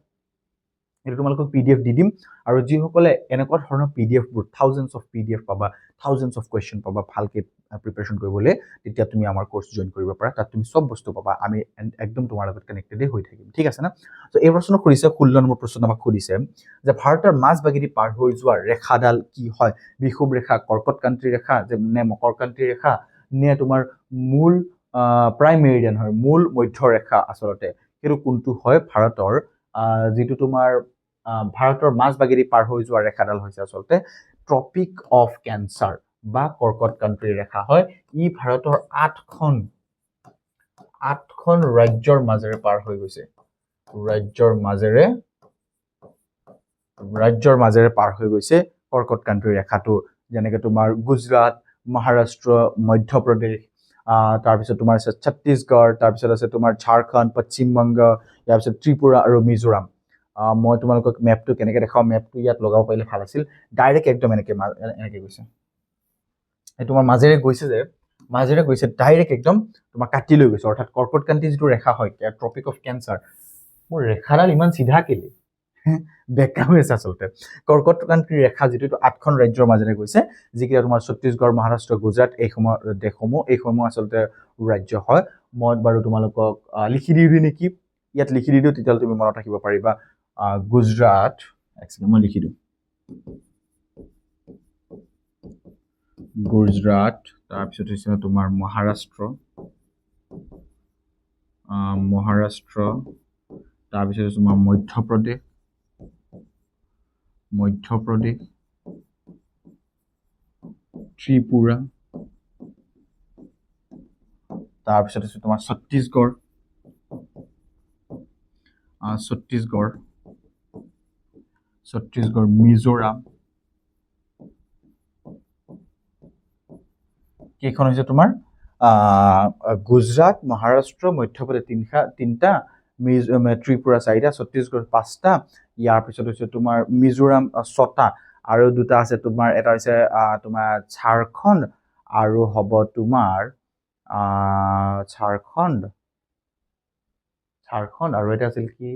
এইটো তোমালোকক পিডিএফ দি দিম আৰু যিসকলে এনেকুৱা ধৰণৰ পিডিএফবোৰ থাউজেণ্ডছ অফ পিডিএফ পাবা থাউজেণ্ডছ অফ কুৱেশ্যন পাবা ভালকে প্ৰিপাৰেশ্যন কৰিবলৈ তেতিয়া তুমি আমাৰ কোৰ্চ জইন কৰিব পাৰা তাত তুমি চব বস্তু পাবা আমি একদম তোমাৰ লগত কানেক্টেডে হৈ থাকিম ঠিক আছে না তো এই প্ৰশ্ন সুধিছে 16 নম্বৰ প্ৰশ্ন আমাক সুধিছে যে ভাৰতৰ মাজ ভাগেদি পাৰ হৈ যোৱা ৰেখাডাল কি হয় বিষুৱ ৰেখা কৰ্কটক্ৰান্তি ৰেখা নে মকৰক্ৰান্তি ৰেখা নে তোমাৰ মূল প্ৰাইম মেৰিডিয়ান হয় মূল মধ্য ৰেখা আচলতে সেইটো কোনটো হয় ভাৰতৰ যিটো তোমাৰ ভাৰতৰ মাজ ভাগেদি পাৰ হৈ যোৱা ৰেখাডাল হৈছে আচলতে ট্ৰপিক অফ কেঞ্চাৰ বা কৰ্কটক্ৰান্তিৰ ৰেখা হয় ই ভাৰতৰ 8খন ৰাজ্যৰ মাজেৰে পাৰ হৈ গৈছে ৰাজ্যৰ মাজেৰে পাৰ হৈ গৈছে কৰ্কটক্ৰান্তিৰ ৰেখাটো যেনেকে তোমাৰ গুজৰাট মহাৰাষ্ট্ৰ মধ্যপ্ৰদেশ তাৰপিছত তোমাৰ আছে ছত্তীশগড় তাৰপিছত আছে তোমাৰ ঝাৰখণ্ড পশ্চিম বংগ ইয়াৰ পিছত ত্ৰিপুৰা আৰু মিজোৰাম মই তোমালোকক মেপটো কেনেকৈ দেখাওঁ মেপটো ইয়াত লগাব পাৰিলে ভাল আছিল ডাইৰেক্ট একদম এনেকৈ গৈছে এই তোমাৰ মাজেৰে গৈছে ডাইৰেক্ট একদম তোমাৰ কাটি লৈ গৈছে অৰ্থাৎ কৰ্কটক্ৰান্তি যিটো ৰেখা হয় ট্ৰপিক অফ কেঞ্চাৰ মোৰ ৰেখাডাল ইমান চিধা কেলে বেকা হৈ আছে আচলতে কৰ্কটক্ৰান্তিৰ ৰেখা যিটো 8খন ৰাজ্যৰ মাজেৰে গৈছে যিকেইটা তোমাৰ ছত্তীশগড় মহাৰাষ্ট্ৰ গুজৰাট এইসমূহ আচলতে ৰাজ্য হয় মই বাৰু তোমালোকক লিখি দিওঁ নেকি ইয়াত লিখি দিওঁ তেতিয়াহ'লে তুমি মনত ৰাখিব পাৰিবা গুজৰাট মই লিখি দিওঁ গুজৰাট তাৰপিছত হৈছে তোমাৰ মহাৰাষ্ট্ৰ তাৰপিছত তোমাৰ মধ্যপ্ৰদেশ ত্ৰিপুৰা তাৰপিছত আছে তোমাৰ ছত্তীশগড় মিজোৰাম কেইখন হৈছে তোমাৰ গুজৰাট মহাৰাষ্ট্ৰ মধ্যপ্ৰদেশ তিনিটা ত্ৰিপুৰা 4টা ছত্তীশগড় 5টা ইয়াৰ পিছত হৈছে তোমাৰ মিজোৰাম 6টা আৰু দুটা আছে তোমাৰ এটা হৈছে তোমাৰ ঝাৰখণ্ড আৰু হ'ব তোমাৰ ঝাৰখণ্ড আৰু এটা আছিল কি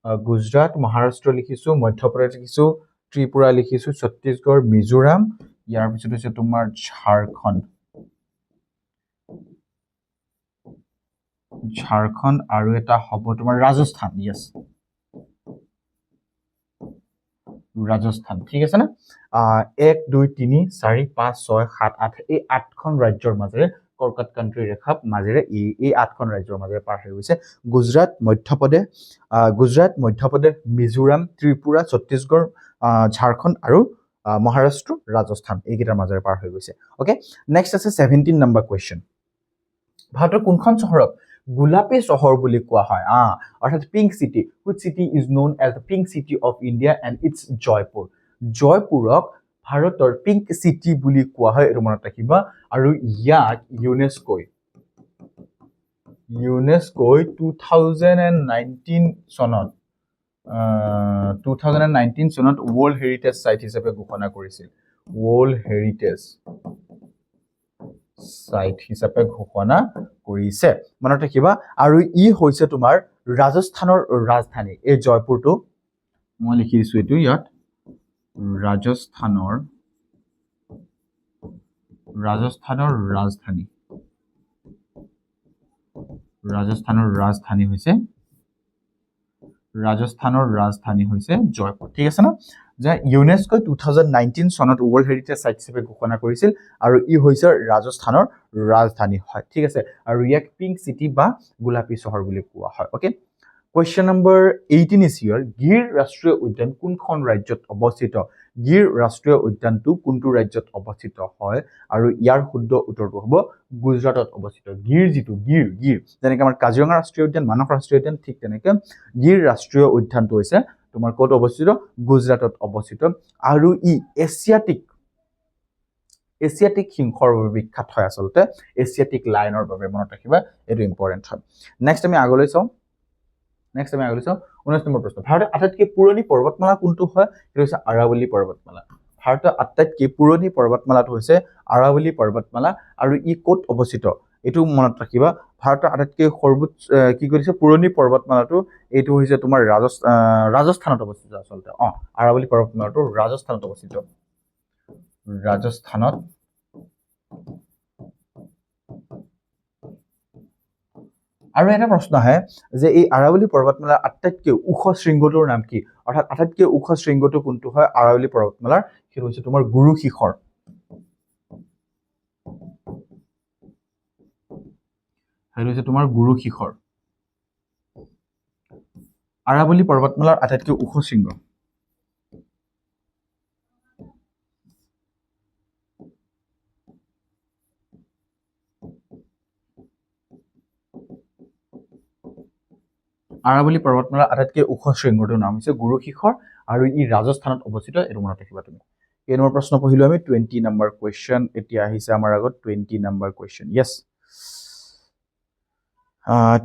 গুজৰাট মহাৰাষ্ট্ৰ লিখিছো মধ্যপ্ৰদেশ লিখিছো ত্ৰিপুৰা লিখিছো ছত্তীশগড় মিজোৰাম ইয়াৰ পিছত হৈছে তোমাৰ ঝাৰখণ্ড আৰু এটা হ'ব তোমাৰ ৰাজস্থান ইয়েছ ৰাজস্থান ঠিক আছে না 1 2 3 4 5 6 7 8 এই 8খন ৰাজ্যৰ মাজেৰে কৰ্কট কাণ্ট্ৰি ৰেখাৰ মাজেৰে এই 8খন ৰাজ্যৰ মাজেৰে পাৰ হৈ গৈছে গুজৰাট মধ্যপ্ৰদেশ মিজোৰাম ত্ৰিপুৰা ছত্তীশগড় ঝাৰখণ্ড আৰু মহাৰাষ্ট্ৰ ৰাজস্থান এইকেইটাৰ মাজেৰে পাৰ হৈ গৈছে ওকে নেক্সট আছে 17 নম্বৰ কোৱেশ্চন ভাৰতৰ কোনখন চহৰক গোলাপী চহৰ বুলি কোৱা হয় অৰ্থাৎ pink city which city is known as the pink city of India and it's Jaipur জয়পুৰক ভাৰতৰ পিংক সিটি বুলি কোৱা হয় এটো মনত ৰাখিবা আৰু ইয়াক ইউনেস্কোই 2019 চনত 2019 চনত ওয়াৰ্ল্ড হেৰিটেজ সাইট হিচাপে ঘোষণা কৰিছিল ওয়াৰ্ল্ড হেৰিটেজ সাইট হিচাপে ঘোষণা কৰিছে মনত ৰাখিবা আৰু ই হৈছে তোমাৰ ৰাজস্থানৰ ৰাজধানী এই জয়পুৰটো মই লিখি দিছো এটো ইয়াত ৰাজস্থানৰ ৰাজধানী হৈছে জয়পুৰ ঠিক আছে না যে ইউনেস্কো 2019 চনত ওয়াৰ্ল্ড হেৰিটেজ সাইট হিচাপে ঘোষণা কৰিছিল আৰু ই হৈছে ৰাজস্থানৰ ৰাজধানী হয় ঠিক আছে আৰু ইয়াক পিংক সিটি বা গোলাপী চহৰ বুলি কোৱা হয় okay Question number 18 is here. গিৰ ৰাষ্ট্ৰীয় উদ্যান কোনখন ৰাজ্যত অৱস্থিত গিৰ ৰাষ্ট্ৰীয় উদ্যানটো কোনটো ৰাজ্যত অৱস্থিত হয় আৰু ইয়াৰ শুদ্ধ উত্তৰটো হ'ব গুজৰাটত অৱস্থিত গিৰ যিটো গিৰ যেনেকৈ আমাৰ কাজিৰঙা ৰাষ্ট্ৰীয় উদ্যান মানস ৰাষ্ট্ৰীয় উদ্যান ঠিক তেনেকৈ গিৰ ৰাষ্ট্ৰীয় উদ্যানটো হৈছে তোমাৰ ক'ত অৱস্থিত গুজৰাটত অৱস্থিত আৰু ই এছিয়াটিক সিংহৰ বাবে বিখ্যাত হয় আচলতে এছিয়াটিক লায়নৰ বাবে মনত ৰাখিবা এটো ইম্পৰ্টেন্ট হয় নেক্সট আমি আগলৈ চাওঁ 19 নম্বৰ প্ৰশ্ন ভাৰতৰ আটাইতকৈ পুৰণি পৰ্বতমালা কোনটো হয় এটো হৈছে আৰাৱলী পৰ্বতমালা ভাৰতৰ আটাইতকৈ পুৰণি পৰ্বতমালাটো হৈছে আৰাৱলী পৰ্বতমালা আৰু ই ক'ত অৱস্থিত এটো মনত ৰাখিবা ভাৰতৰ আটাইতকৈ সৰ্বোচ্চ কি কৰিছে পুৰণি পৰ্বতমালাটো এটো হৈছে তোমাৰ ৰাজস্থানত অৱস্থিত আচলতে আৰাৱলী পৰ্বতমালাটো ৰাজস্থানত অৱস্থিত আৰু এটা প্ৰশ্ন আহে যে এই আৰাৱলী পৰ্বতমালাৰ আটাইতকৈ ওখ শৃংগটোৰ নাম কি অৰ্থাৎ আটাইতকৈ ওখ শৃংগটো কোনটো হয় আৰাৱলী পৰ্বতমালাৰ সেইটো হৈছে তোমাৰ গুৰু শিখৰ আৰাৱলী পৰ্বতমালাৰ আটাইতকৈ ওখ শৃংগ আৰাৱলী পৰ্বতমালাৰ আটাইতকৈ ওখ শৃংগটোৰ নাম হৈছে গুৰু শিখৰ আৰু ই ৰাজস্থানত অৱস্থিত এটো মনত ৰাখিবা তুমি এই নম্বৰ প্ৰশ্ন পঢ়িলো আমি 20 নম্বৰ কোৱেশ্চন এতিয়া আহিছে আমাৰ আগত 20 number question yes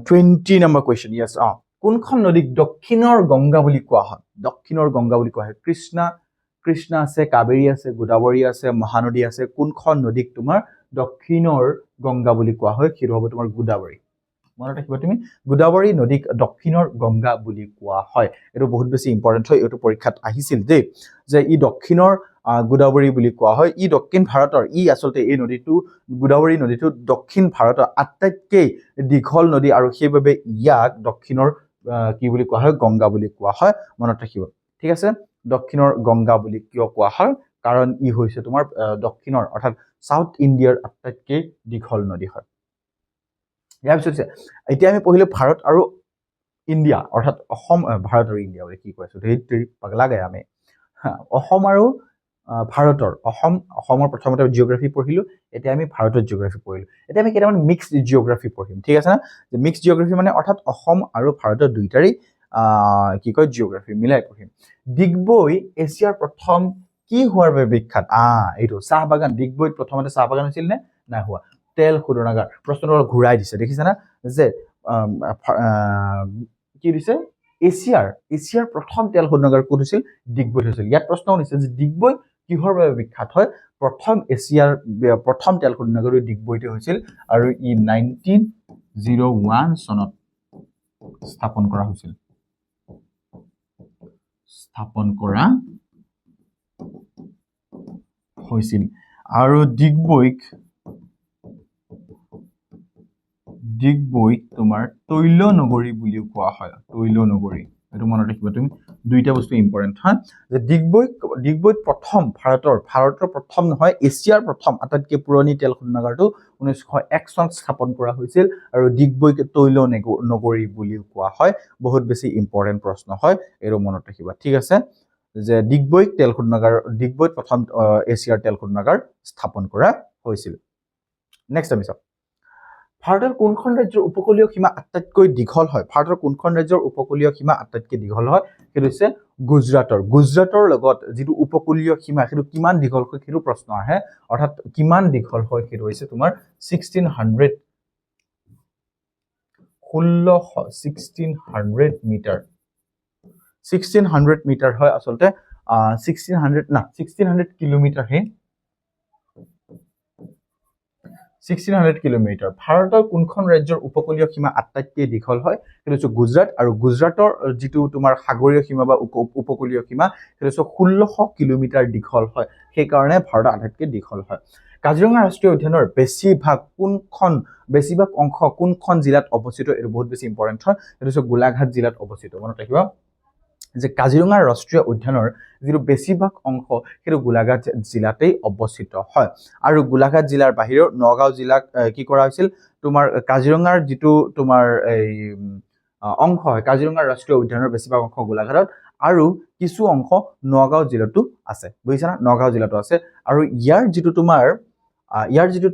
20 number question yes কোনখন নদীক দক্ষিণৰ গংগা বুলি কোৱা হয় কৃষ্ণা আছে কাবেৰী আছে গোদাবৰী আছে মহানদী আছে কোনখন নদীক তোমাৰ দক্ষিণৰ গংগা বুলি কোৱা হয় সেইটো হ'ব তোমাৰ গোদাবৰী মনত ৰাখিবা তুমি গোদাবৰী নদীক দক্ষিণৰ গংগা বুলি কোৱা হয় এটো বহুত বেছি ইম্পৰ্টেন্ট হয় এটো পৰীক্ষাত আহিছিল দে যে ই দক্ষিণৰ গোদাবৰী বুলি কোৱা হয় ই দক্ষিণ ভাৰতৰ ই আচলতে এই নদীটো গোদাবৰী নদীটো দক্ষিণ ভাৰতৰ আটাইতকৈ দীঘল নদী আৰু সেইভাবে ইয়াক দক্ষিণৰ কি বুলি কোৱা হয় গংগা বুলি কোৱা হয় মনত ৰাখিবা ঠিক আছে দক্ষিণৰ গংগা বুলি কিয় কোৱা হয় কাৰণ ই হৈছে তোমাৰ দক্ষিণৰ অৰ্থাৎ সাউথ ইণ্ডিয়াৰ আটাইতকৈ দীঘল নদী হয় ইয়াৰ পিছত এতিয়া আমি পঢ়িলো ভাৰত আৰু ইণ্ডিয়া অৰ্থাৎ অসম ভাৰত আৰু ইণ্ডিয়া বুলি কি কৈছো ধেই পাগলা গায় আমি অসম আৰু ভাৰতৰ অসমৰ প্ৰথমতে জিওগ্ৰাফি পঢ়িলো এতিয়া আমি ভাৰতৰ জিওগ্ৰাফি পঢ়িলো এতিয়া আমি কেইটামান মিক্সড জিওগ্ৰাফি পঢ়িম ঠিক আছে না যে মিক্সড জিওগ্ৰাফি মানে অৰ্থাৎ অসম আৰু ভাৰতৰ দুইটাৰি কি কয় জিওগ্ৰাফি মিলাই পঢ়িম ডিগবৈ এছিয়াৰ প্ৰথম কি হোৱাৰ বাবে বিখ্যাত এইটো চাহ বাগান ডিগবৈত প্ৰথমতে চাহ বাগান হৈছিল নে নাই হোৱা তেল শোধনাগাৰ প্ৰশ্নটো ঘূৰাই দিছে দেখিছা না যে কি দিছে এছিয়াৰ প্ৰথম তেল শোধনাগাৰ ক'ত হৈছিল ডিগবৈত হৈছিল ইয়াত প্ৰশ্ন উঠিছে যে ডিগবৈ কিহৰ বাবে বিখ্যাত হয় এছিয়াৰ প্ৰথম তেল শোধনাগাৰ ডিগবৈতে হৈছিল আৰু ই 1901 চনত স্থাপন কৰা হৈছিল স্থাপন কৰা হৈছিল আৰু ডিগবৈক তোমাৰ তৈল নগৰী বুলিও কোৱা হয় তৈল নগৰী এটো মনত ৰাখিবা তুমি দুইটা বস্তু ইম্পৰ্টেন্ট হা যে ডিগবৈ প্ৰথম ভাৰতৰ প্ৰথম নহয় এছিয়াৰ প্ৰথম আটাইতকৈ পুৰণি তেল শোধনাগাৰটো 1901 চনত স্থাপন কৰা হৈছিল আৰু ডিগবৈক তৈল নগৰী বুলিও কোৱা হয় বহুত বেছি ইম্পৰ্টেন্ট প্ৰশ্ন হয় এৰো মনত ৰাখিবা ঠিক আছে যে ডিগবৈক তেল শোধনাগাৰ ডিগবৈত প্ৰথম এছিয়াৰ তেল শোধনাগাৰ স্থাপন কৰা হৈছিল নেক্সট আমি চাও ভাৰতৰ কোনখন ৰাজ্যৰ উপকূলীয় সীমা আটাইতকৈ দীঘল হয় ভাৰতৰ কোনখন ৰাজ্যৰ উপকূলীয় সীমা আটাইতকৈ দীঘল হয় সেইটো হৈছে গুজৰাটৰ লগত যেটো উপকূলীয় সীমা সেইটো কিমান দীঘল হয় সেইটো প্ৰশ্ন আহে অৰ্থাৎ কিমান দীঘল হয় সেইটো হৈছে তোমাৰ 1600 মিটাৰ 1600 মিটাৰ হয় আসলতে 1600 কিলোমিটাৰ হে 1600 কিলোমিটাৰ ভাৰতৰ কোনখন ৰাজ্যৰ উপকূলীয় সীমা আটাইতকৈ দীঘল হয় সেইটো হৈছে গুজৰাট আৰু গুজৰাটৰ যেটো তোমাৰ সাগৰীয় সীমা বা উপকূলীয় সীমা সেইটো 1600 কিলোমিটাৰ দীঘল হয় সেই কাৰণে ভাৰতৰ আটাইতকৈ দীঘল হয় কাজিৰঙা ৰাষ্ট্ৰীয় উদ্যানৰ বেছিভাগ অংশ কোনখন জিলাত অৱস্থিত এটো বহুত বেছি ইম্পৰ্টেন্ট হয় এটো হৈছে গোলাঘাট জিলাত অৱস্থিত মনত ৰাখিবা যে কাজিৰঙা ৰাষ্ট্ৰীয় উদ্যানৰ যেটো বেছিভাগ অংশ সেইটো গোলাঘাট জিলাতেই অৱস্থিত হয় আৰু গোলাঘাট জিলাৰ বাহিৰৰ নগাঁও জিলাক কি কৰা হৈছিল তোমাৰ কাজিৰঙাৰ যেটো তোমাৰ এই অংশ হয় কাজিৰঙা ৰাষ্ট্ৰীয় উদ্যানৰ বেছিভাগ অংশ গোলাঘাটত আৰু কিছু অংশ নগাঁও জিলাতো আছে বুজিছা না নগাঁও জিলাতো আছে আৰু ইয়াৰ যেটো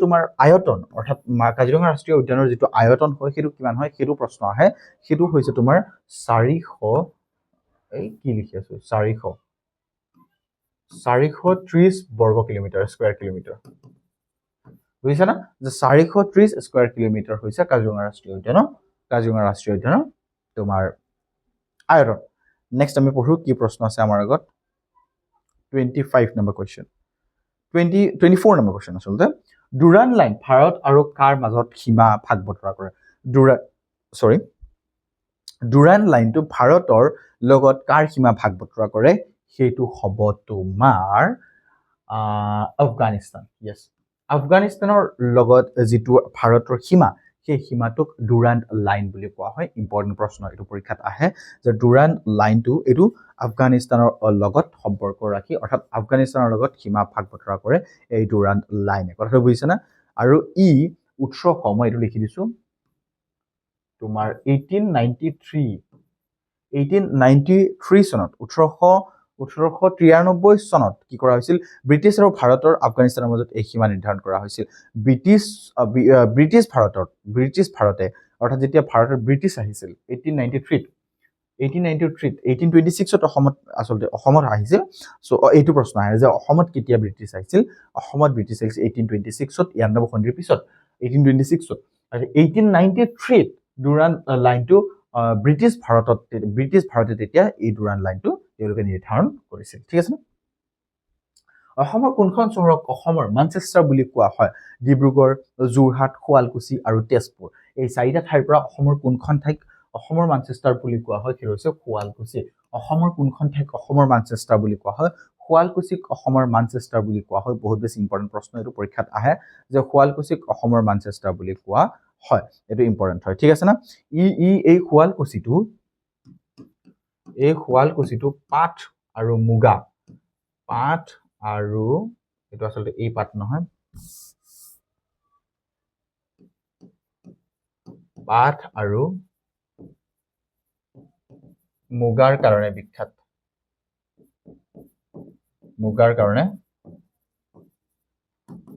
তোমাৰ আয়তন অৰ্থাৎ কাজিৰঙা ৰাষ্ট্ৰীয় উদ্যানৰ যেটো আয়তন হয় সেইটো কিমান হয় সেইটো প্ৰশ্ন আহে সেইটো হৈছে তোমাৰ 400 এই কি লিখি আছো 430 বৰ্গ কিলোমিটাৰ স্কয়াৰ কিলোমিটাৰ বুজিছা না যে 430 স্কয়াৰ কিলোমিটাৰ হৈছে কাজিৰঙা ৰাষ্ট্ৰীয় উদ্যানৰ তোমাৰ আয়তন নেক্সট আমি পঢ়ো কি প্ৰশ্ন আছে আমাৰ আগত 25 নম্বৰ কোৱেশ্চন 24 নম্বৰ কোৱেশ্চন আসলতে ডুৰান লাইন ভাৰত আৰু কাৰ মাজত সীমা ভাগ বতৰা কৰে ডুৰান লাইনটো ভাৰতৰ লগত কাৰ সীমা ভাগ বতৰা কৰে সেইটো হ'ব তোমাৰ আফগানিস্তান yes আফগানিস্তানৰ লগত যেটো ভাৰতৰ সীমা সেই সীমাটোক ডুৰান্ট লাইন বুলি কোৱা হয় ইম্পৰ্টেন্ট প্ৰশ্ন এটো পৰীক্ষাত আহে যে ডুৰান্ট লাইনটো এটো আফগানিস্তানৰ লগত সম্পৰ্ক ৰাখি অৰ্থাৎ আফগানিস্তানৰ লগত সীমা ভাগ বতৰা কৰে এই ডুৰান্ট লাইনে কথাটো বুজিছা না আৰু ই উৎস মই এটো লিখি দিছো তোমাৰ 1893 চনত 1893 চনত কি কৰা হৈছিল ব্ৰিটিছ আৰু ভাৰতৰ আফগানিস্তানৰ মাজত এই সীমা নিৰ্ধাৰণ কৰা হৈছিল ব্ৰিটিছ ভাৰতে অৰ্থাৎ যেতিয়া ভাৰতৰ ব্ৰিটিছ আহিছিল 1826 ত অসমত আহিছিল সো এইটো প্ৰশ্ন আহে যে অসমত কেতিয়া ব্ৰিটিছ আহিছিল অসমত ব্ৰিটিছ আহিছিল 1826 ত 92 সন্ধিৰ পিছত 1826 ত আৰু 1893 ডুৰান লাইনটো ব্ৰিটিছ ভাৰতে তেতিয়া এই ডুৰান লাইনটো তেওঁলোকে নিৰ্ধাৰণ কৰিছিল ঠিক আছে অসমৰ কোনখন চহৰক অসমৰ মানচেষ্টাৰ বুলি কোৱা হয় ডিব্ৰুগড় যোৰহাট শুৱালকুছি আৰু তেজপুৰ এই চাৰিটা ঠাইৰ পৰা অসমৰ কোনখন ঠাইক অসমৰ মানচেষ্টাৰ বুলি কোৱা হয় কি হৈছে শুৱালকুছি অসমৰ কোনখন ঠাইক অসমৰ মানচেষ্টাৰ বুলি কোৱা হয় শুৱালকুছিক অসমৰ মানচেষ্টাৰ বুলি কোৱা হয় বহুত বেছি ইম্পৰ্টেন্ট প্ৰশ্ন এটো পৰীক্ষাত আহে যে শুৱালকুছিক অসমৰ মানচেষ্টাৰ বুলি কোৱা হয় এটো ইম্পৰ্টেন্ট হয় ঠিক আছে না এই শুৱালকুছিটো পাট আৰু মুগা আৰু এটো আসলে এই পাট নহয় পাট আৰু মুগাৰ কাৰণে বিখ্যাত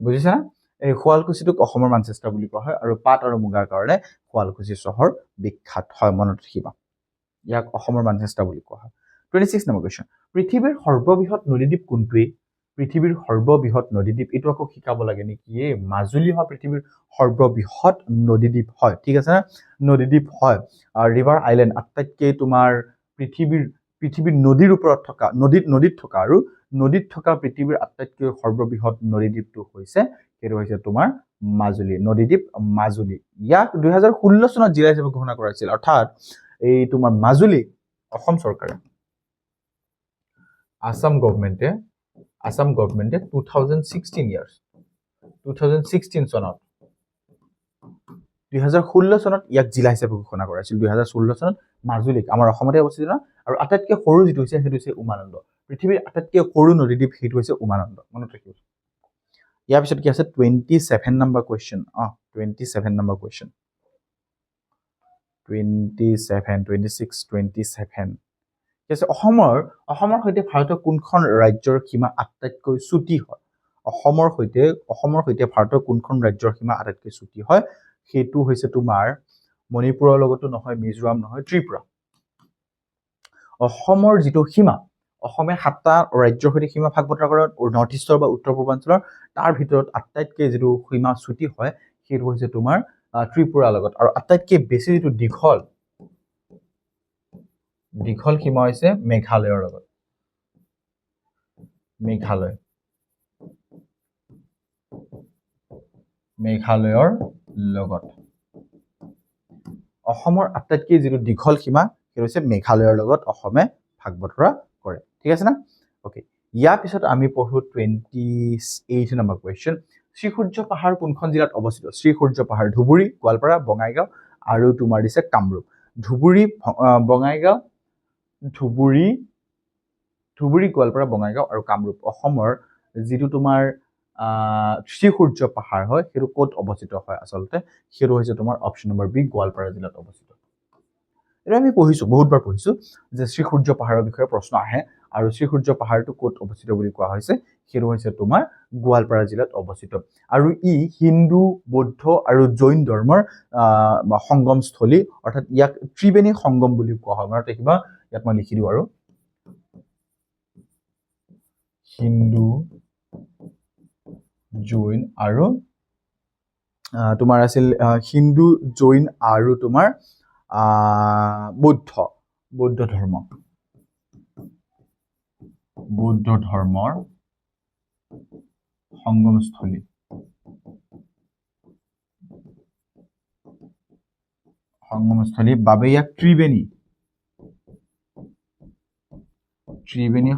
বুজিছা এই শুৱালকুছিটোক অসমৰ মানচেষ্টাৰ বুলি কোৱা হয় আৰু পাট আৰু মুগাৰ কাৰণে শুৱালকুছি চহৰ বিখ্যাত হয় মনত ৰাখিবা ইয়াক অসমৰ মানচেষ্টাৰ বুলি কোৱা হয় 26 নম্বৰ কোৱেশ্চন পৃথিৱীৰ সৰ্ববৃহৎ নদীদ্বীপ কোনটোৱে পৃথিৱীৰ সৰ্ববৃহৎ নদীদ্বীপ এটো আকৌ শিকাব লাগে নেকি মাজুলী হয় পৃথিৱীৰ সৰ্ববৃহৎ নদীদ্বীপ হয় ঠিক আছে না নদীদ্বীপ হয় আৰু ৰিভাৰ আইল্যান্ড আটাইতকৈ তোমাৰ পৃথিৱীৰ নদীৰ ওপৰত থকা নদীত থকা পৃথিৱীৰ আটাইতকৈ সৰ্ববৃহৎ নদীদ্বীপটো হৈছে তোমাৰ মাজুলী নদীদ্বীপ মাজুলী ইয়াক 2016 চনত জিলা হিচাপে ঘোষণা কৰা হৈছিল অৰ্থাৎ এই তোমাৰ মাজুলী অসম চৰকাৰে আসাম গভৰ্ণমেণ্টে 2016 চনত 2016 চনত ইয়াক জিলা হিচাপে ঘোষণা কৰাইছিল 2016 চনত মাজুলীক আমাৰ অসমতে অৱস্থিত ন আৰু আটাইতকৈ সৰু যিটো হৈছে সেইটো হৈছে উমানন্দ পৃথিৱীৰ আটাইতকৈ সৰু নদীদ্বীপ সেইটো হৈছে উমানন্দ মনত ৰাখিব ইয়াৰ পিছত কি আছে 27 নম্বৰ কোৱেশ্চন 27 নম্বৰ কোৱেশ্চন 27 ঠিক আছে অসমৰ সৈতে ভাৰতৰ কোনখন ৰাজ্যৰ সীমা আটাইতকৈ চুটি হয় অসমৰ সৈতে ভাৰতৰ কোনখন ৰাজ্যৰ সীমা আটাইতকৈ চুটি হয় সেইটো হৈছে তোমাৰ মণিপুৰৰ লগতো নহয় মিজোৰাম নহয় ত্ৰিপুৰা অসমৰ যিটো সীমা অসমে 7টা ৰাজ্যৰ সৈতে সীমা ভাগ বতৰা কৰে নৰ্থ ইষ্টৰ বা উত্তৰ পূৰ্বাঞ্চলৰ তাৰ ভিতৰত আটাইতকৈ যিটো সীমা চুটি হয় সেইটো হৈছে তোমাৰ ত্ৰিপুৰাৰ লগত আৰু আটাইতকৈ বেছি যিটো দীঘল সীমা হৈছে মেঘালয়ৰ লগত অসমৰ আটাইতকৈ যিটো দীঘল সীমা সেইটো হৈছে মেঘালয়ৰ লগত অসমে ভাগ বতৰা কৰে ঠিক আছে না ওকে ইয়াৰ পিছত আমি পঢ়ো 28 নম্বৰ কোৱেশ্চন শ্ৰীসূৰ্য পাহাৰ কোনখন জিলাত অৱস্থিত শ্ৰীসূৰ্য পাহাৰ ধুবুৰী গোৱালপাৰা বঙাইগাঁও আৰু তোমাৰ দিছে কামৰূপ ধুবুৰী গোৱালপাৰা বঙাইগাঁও আৰু কামৰূপ অসমৰ যিটো তোমাৰ শ্ৰীসূৰ্য পাহাৰ হয় সেইটো ক'ত অৱস্থিত হয় আচলতে সেইটো হৈছে তোমাৰ অপশ্যন নম্বৰ বি গোৱালপাৰা জিলাত অৱস্থিত এটা আমি বহুতবাৰ পঢ়িছো যে শ্ৰীসূৰ্য পাহাৰৰ বিষয়ে প্ৰশ্ন আহে আৰু শ্ৰীসূৰ্য পাহাৰটো ক'ত অৱস্থিত বুলি কোৱা হৈছে সেইটো হৈছে তোমাৰ গোৱালপাৰা জিলাত অৱস্থিত আৰু ই হিন্দু বৌদ্ধ আৰু জৈন ধৰ্মৰ সংগমস্থলী অৰ্থাৎ ইয়াক ত্ৰিবেণী সংগম বুলি কোৱা হয় মনত ৰাখিবা ইয়াত মই লিখি দিওঁ আৰু হিন্দু জৈন আৰু তোমাৰ আছিল হিন্দু জৈন আৰু তোমাৰ বৌদ্ধ ধৰ্মৰ সংগমস্থলী বাবে ইয়াক ত্ৰিবেণী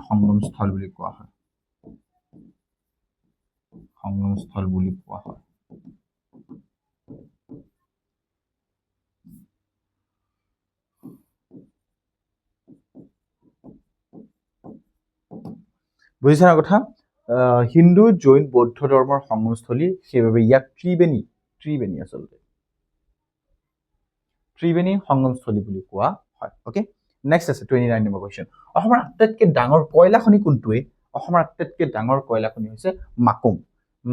সংগমস্থল বুলি কোৱা হয় বুজিছা না কথা হিন্দু জৈন বৌদ্ধ ধৰ্মৰ সংগমস্থলী সেইবাবে ইয়াক ত্ৰিবেণী আচলতে ত্ৰিবেণী সংগমস্থলী বুলি কোৱা হয় ওকে নেক্সট আছে 29 নম্বৰ কোৱেশ্চন অসমৰ আটাইতকৈ ডাঙৰ কয়লা খনি কোনটোৱে অসমৰ আটাইতকৈ ডাঙৰ কয়লা খনি হৈছে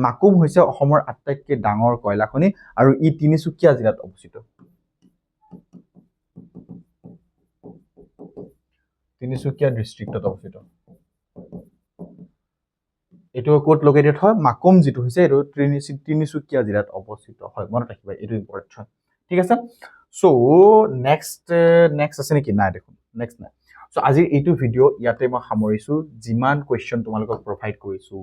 মাকুম হৈছে অসমৰ আটাইতকৈ ডাঙৰ কয়লা খনি আৰু ই তিনিচুকীয়া জিলাত অৱস্থিত তিনিচুকীয়া ডিষ্ট্ৰিক্টত অৱস্থিত এইটো ক'ত লোকেটেড হয় মাকুম যিটো হৈছে এইটো তিনিচুকীয়া জিলাত অৱস্থিত হয় মনত ৰাখিবা এইটো ইম্পৰ্টেণ্ট হয় ঠিক আছে সো নেক্সট আছে নেকি নাই দেখোন নেক্সট নাই সো আজিৰ এইটো ভিডিঅ' ইয়াতে মই সামৰিছো যিমান কুৱেশ্যন তোমালোকক প্ৰভাইড কৰিছো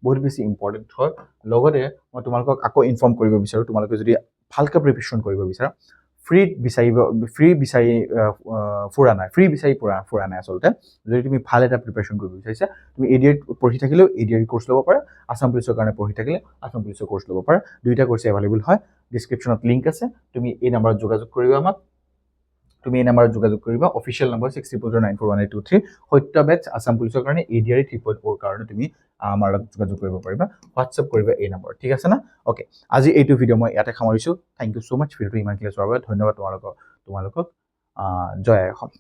বহুত বেছি ইম্পৰ্টেণ্ট হয় লগতে মই তোমালোকক আকৌ ইনফৰ্ম কৰিব বিচাৰো তোমালোকে যদি ভালকৈ প্ৰিপাৰেশ্যন কৰিব বিচাৰা ফ্ৰী বিচাৰি ফুৰা নাই আচলতে যদি তুমি ভাল এটা প্ৰিপাৰেশ্যন কৰিব বিচাৰিছা তুমি এডিআৰ পঢ়ি থাকিলেও এডিআৰ কোৰ্চ ল'ব পাৰা আসাম পুলিচৰ কাৰণে পঢ়ি থাকিলে আসাম পুলিচৰ কোৰ্চ ল'ব পাৰা দুইটা কোৰ্চ এভেইলেবল হয় ডিছক্ৰিপশ্যনত লিংক আছে তুমি এই নম্বৰত যোগাযোগ কৰিবা অফিচিয়েল নম্বৰ 60094183 সত্য বেটছ আসাম পুলিচৰ কাৰণে এডিআৰ 3.4 কাৰণে তুমি আমাৰ লগত যোগাযোগ কৰিব পাৰিবা হোৱাটছআপ কৰিবা এই নম্বৰ ঠিক আছে না ওকে আজি এইটো ভিডিঅ' মই ইয়াতে সামৰিছো থ্যাংক ইউ সো মাচ ভিডিঅ'টো ইমানখিনি চোৱাৰ বাবে ধন্যবাদ তোমালোকক জয় অসম